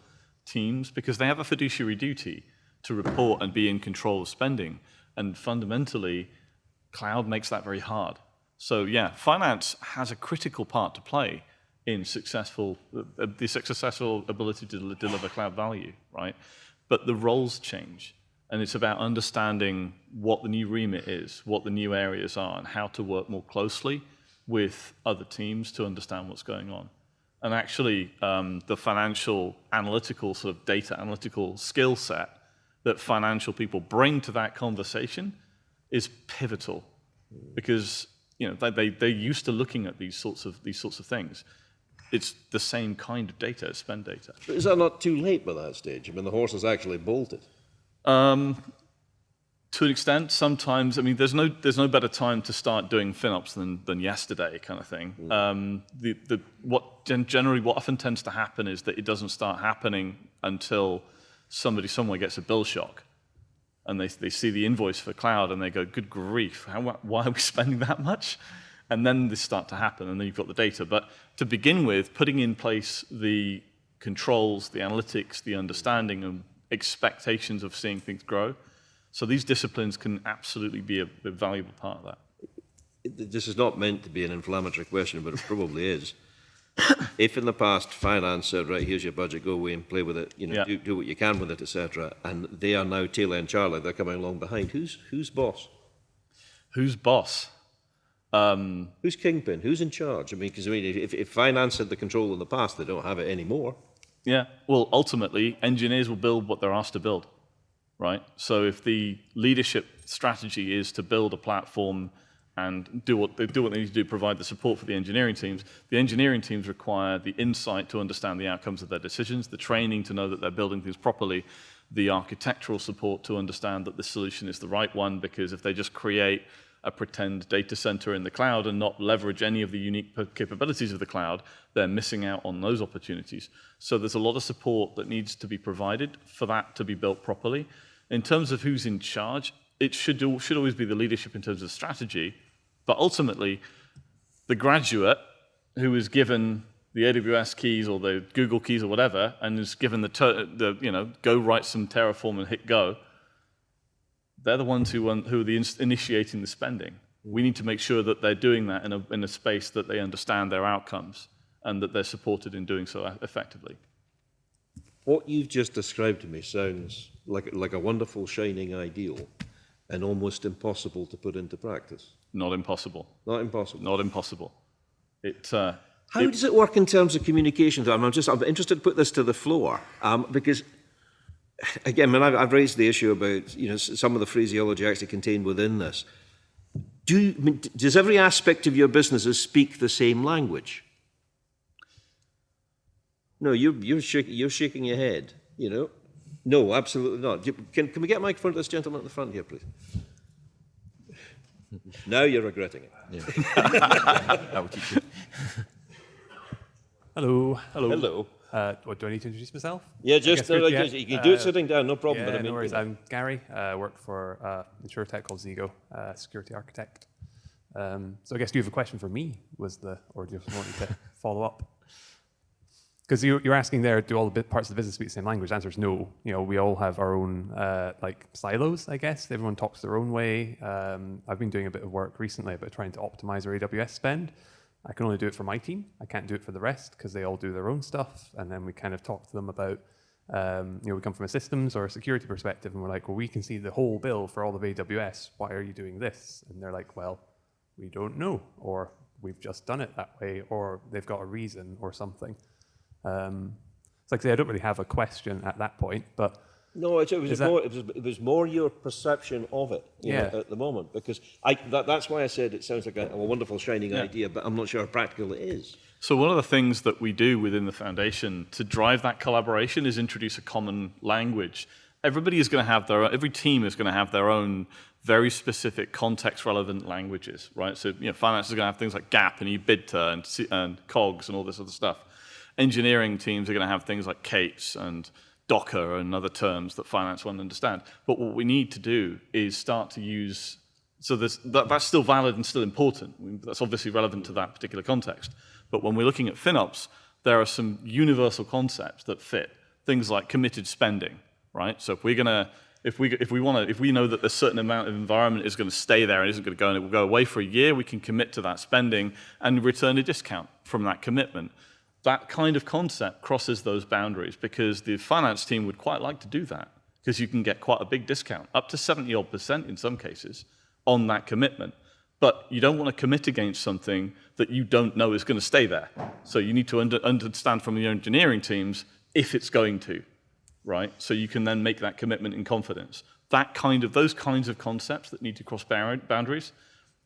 teams, because they have a fiduciary duty to report and be in control of spending. And fundamentally, cloud makes that very hard. So yeah, finance has a critical part to play in the successful ability to deliver cloud value, right? But the roles change. And it's about understanding what the new remit is, what the new areas are, and how to work more closely with other teams to understand what's going on. And actually, the financial analytical, sort of data analytical skill set that financial people bring to that conversation is pivotal, because they're used to looking at these sorts of things. It's the same kind of data as spend data. But is that not too late by that stage? I mean, the horse has actually bolted. To an extent, sometimes. I mean, there's no better time to start doing FinOps than yesterday, kind of thing. Generally what often tends to happen is that it doesn't start happening until somebody somewhere gets a bill shock, and they see the invoice for cloud and they go, "Good grief! Why are we spending that much?" And then this start to happen, and then you've got the data. But to begin with, putting in place the controls, the analytics, the understanding, and expectations of seeing things grow. So these disciplines can absolutely be a valuable part of that. This is not meant to be an inflammatory question, but it probably is. If in the past finance said, right, here's your budget, go away and play with it, do what you can with it, etc., and they are now tail end Charlie, they're coming along behind, who's boss? Who's boss? Who's kingpin? Who's in charge? I mean, because if finance had the control in the past, they don't have it anymore. Yeah, well, ultimately, engineers will build what they're asked to build, right? So if the leadership strategy is to build a platform and do what they need to do, provide the support for the engineering teams require the insight to understand the outcomes of their decisions, the training to know that they're building things properly, the architectural support to understand that the solution is the right one, because if they just create a pretend data center in the cloud and not leverage any of the unique capabilities of the cloud, they're missing out on those opportunities. So there's a lot of support that needs to be provided for that to be built properly. In terms of who's in charge, it should always be the leadership in terms of strategy, but ultimately, the graduate who is given the AWS keys or the Google keys or whatever, and is given go write some Terraform and hit go, they're the ones who are initiating the spending. We need to make sure that they're doing that in a space that they understand their outcomes and that they're supported in doing so effectively. What you've just described to me sounds like a wonderful, shining ideal and almost impossible to put into practice. Not impossible. Not impossible. Not impossible. How does it work in terms of communication? I'm interested to put this to the floor, because again, I've raised the issue about some of the phraseology actually contained within this. does every aspect of your businesses speak the same language? No, you're shaking your head, you know. No, absolutely not. Can we get a microphone to this gentleman at the front here, please? Now you're regretting it. Yeah. That will teach you. Hello. Hello. What, do I need to introduce myself? Yeah, I guess good, yeah. you can do it sitting down, no problem. Yeah, but I mean, no worries. I'm Gary. I work for InsurTech called Zigo, security architect. So I guess do you have a question for me? Or do you just want me to follow up? Because you're asking there, do all the parts of the business speak the same language? The answer is no. You know, we all have our own like silos, I guess. Everyone talks their own way. I've been doing a bit of work recently about trying to optimize our AWS spend. I can only do it for my team. I can't do it for the rest because they all do their own stuff. And then we kind of talk to them about, you know, we come from a systems or a security perspective and we're like, well, we can see the whole bill for all of AWS. Why are you doing this? And they're like, well, we don't know, or we've just done it that way, or they've got a reason or something. It's like I say, I don't really have a question at that point, but no, it was more your perception of it, you know, at the moment, because that's why I said it sounds like a wonderful shining idea, but I'm not sure how practical it is. So one of the things that we do within the foundation to drive that collaboration is introduce a common language. Everybody is going to have every team is going to have their own very specific context-relevant languages, right? So, you know, finance is going to have things like GAAP and EBITDA and COGS and all this other stuff. Engineering teams are going to have things like CAPES and Docker and other terms that finance won't understand. But what we need to do is start to use, so that's still valid and still important. I mean, that's obviously relevant to that particular context. But when we're looking at FinOps, there are some universal concepts that fit. Things like committed spending, right? So if we know that a certain amount of environment is going to stay there and isn't going to go and it will go away for a year, we can commit to that spending and return a discount from that commitment. That kind of concept crosses those boundaries because the finance team would quite like to do that because you can get quite a big discount, up to 70% in some cases, on that commitment. But you don't want to commit against something that you don't know is going to stay there. So you need to understand from your engineering teams if it's going to, right? So you can then make that commitment in confidence. Those kinds of concepts that need to cross boundaries,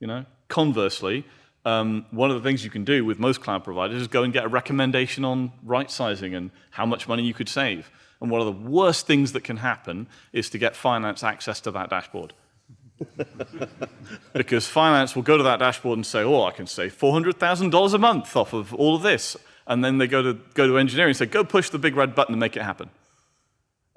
you know. Conversely, one of the things you can do with most cloud providers is go and get a recommendation on right sizing and how much money you could save. And one of the worst things that can happen is to get finance access to that dashboard. Because finance will go to that dashboard and say, oh, I can save $400,000 a month off of all of this. And then they go to engineering and say, go push the big red button and make it happen.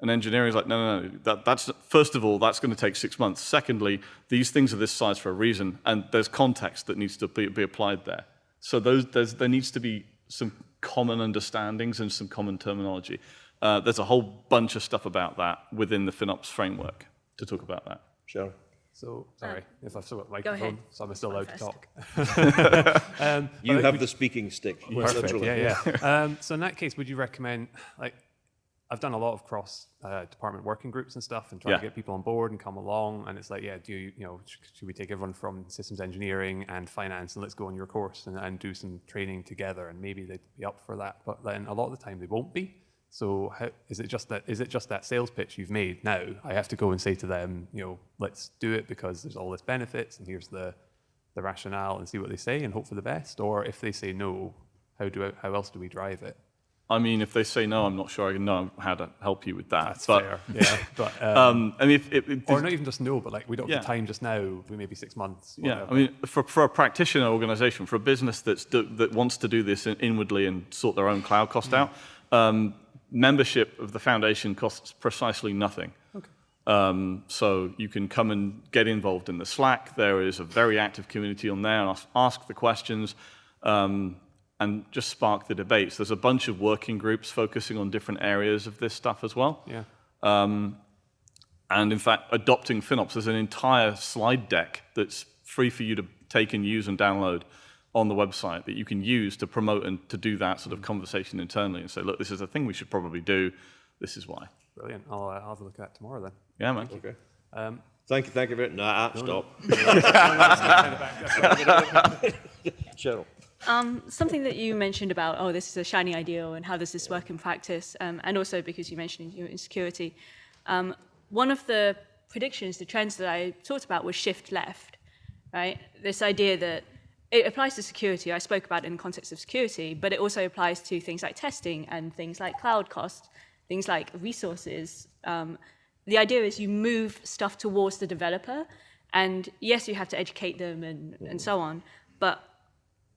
And engineering is like, no, that's first of all, that's going to take 6 months. Secondly, these things are this size for a reason, and there's context that needs to be applied there. So there needs to be some common understandings and some common terminology. There's a whole bunch of stuff about that within the FinOps framework to talk about that. Cheryl. So, sorry, if I've still got the microphone, so I'm still allowed to talk. You have the speaking stick. Perfect, yeah. So in that case, would you recommend, like, I've done a lot of cross-department working groups and stuff and trying to get people on board and come along. And it's like, yeah, should we take everyone from systems engineering and finance and let's go on your course and do some training together? And maybe they'd be up for that. But then a lot of the time they won't be. So is it just that sales pitch you've made now? I have to go and say to them, let's do it because there's all this benefits and here's the rationale and see what they say and hope for the best. Or if they say no, how else do we drive it? I mean, if they say no, I'm not sure I know how to help you with that. That's fair, yeah. But, I mean, or not even just no, but like we don't have the time just now, maybe 6 months. Whatever. Yeah, I mean, for a practitioner organization, for a business that wants to do this inwardly and sort their own cloud cost out, membership of the foundation costs precisely nothing. Okay. So you can come and get involved in the Slack. There is a very active community on there, and ask the questions. And just spark the debates. There's a bunch of working groups focusing on different areas of this stuff as well. Yeah. And in fact, adopting FinOps, there's an entire slide deck that's free for you to take and use and download on the website that you can use to promote and to do that sort of conversation internally and say, look, this is a thing we should probably do. This is why. Brilliant. I'll have a look at that tomorrow then. Yeah, man. Okay. Thank you very much. Stop. Cheryl. Something that you mentioned about, this is a shining ideal and how does this work in practice, and also because you mentioned insecurity. One of the predictions, the trends that I talked about was shift left. right? This idea that it applies to security. I spoke about it in the context of security, but it also applies to things like testing and things like cloud costs, things like resources. The idea is you move stuff towards the developer, and yes, you have to educate them and so on, but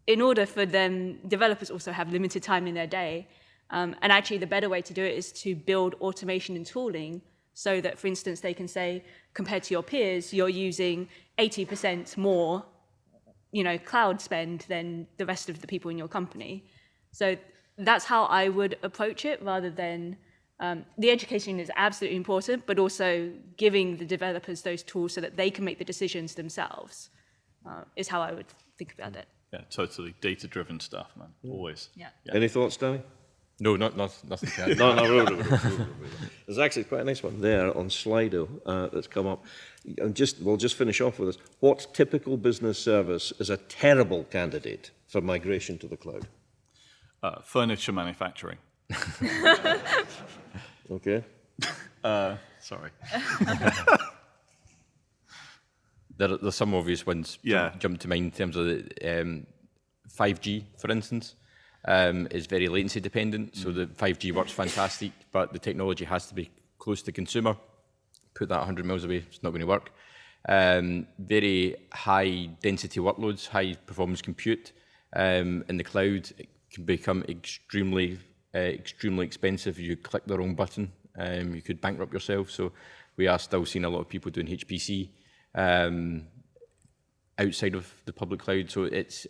in order for them, developers also have limited time in their day, and actually the better way to do it is to build automation and tooling so that, for instance, they can say, compared to your peers, you're using 80% more cloud spend than the rest of the people in your company. So that's how I would approach it, rather than the education is absolutely important, but also giving the developers those tools so that they can make the decisions themselves is how I would think about it. Yeah, totally data-driven stuff, man. Always. Yeah. Any thoughts, Danny? No, nothing to add. No. There's actually quite a nice one there on Slido that's come up. And we'll just finish off with this. What typical business service is a terrible candidate for migration to the cloud? Furniture manufacturing. Okay. Sorry. There's some obvious ones jump to mind in terms of the 5G, for instance. Is very latency dependent, so the 5G works fantastic, but the technology has to be close to consumer. Put that 100 miles away, it's not going to work. Very high density workloads, high performance compute in the cloud. It can become extremely expensive. You click the wrong button, you could bankrupt yourself. So we are still seeing a lot of people doing HPC outside of the public cloud. So it's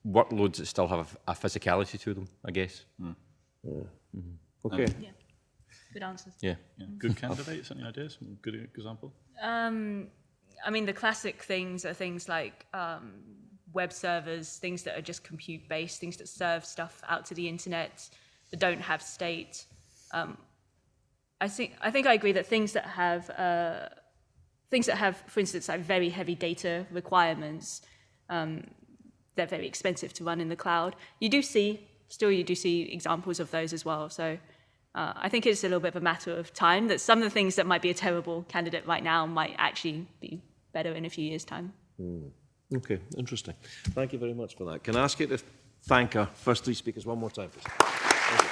workloads that still have a physicality to them, I guess. Okay. Yeah. Good answers. Yeah. Good candidates, any ideas? Good example? I mean, the classic things are things like web servers, things that are just compute-based, things that serve stuff out to the internet, that don't have state. I think I agree that things that have, for instance, like very heavy data requirements, they're very expensive to run in the cloud. You do see examples of those as well. So I think it's a little bit of a matter of time that some of the things that might be a terrible candidate right now might actually be better in a few years' time. Okay, interesting. Thank you very much for that. Can I ask you to thank our first three speakers one more time, please? Thank you.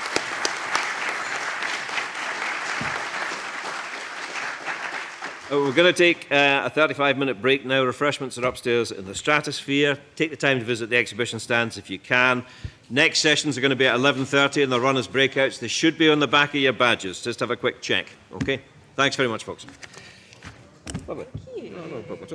We're going to take a 35-minute break now. Refreshments are upstairs in the Stratosphere. Take the time to visit the exhibition stands if you can. Next sessions are going to be at 11:30 and they'll run as breakouts. They should be on the back of your badges. Just have a quick check. Okay? Thanks very much, folks. Lovely. Thank you. No problem at all.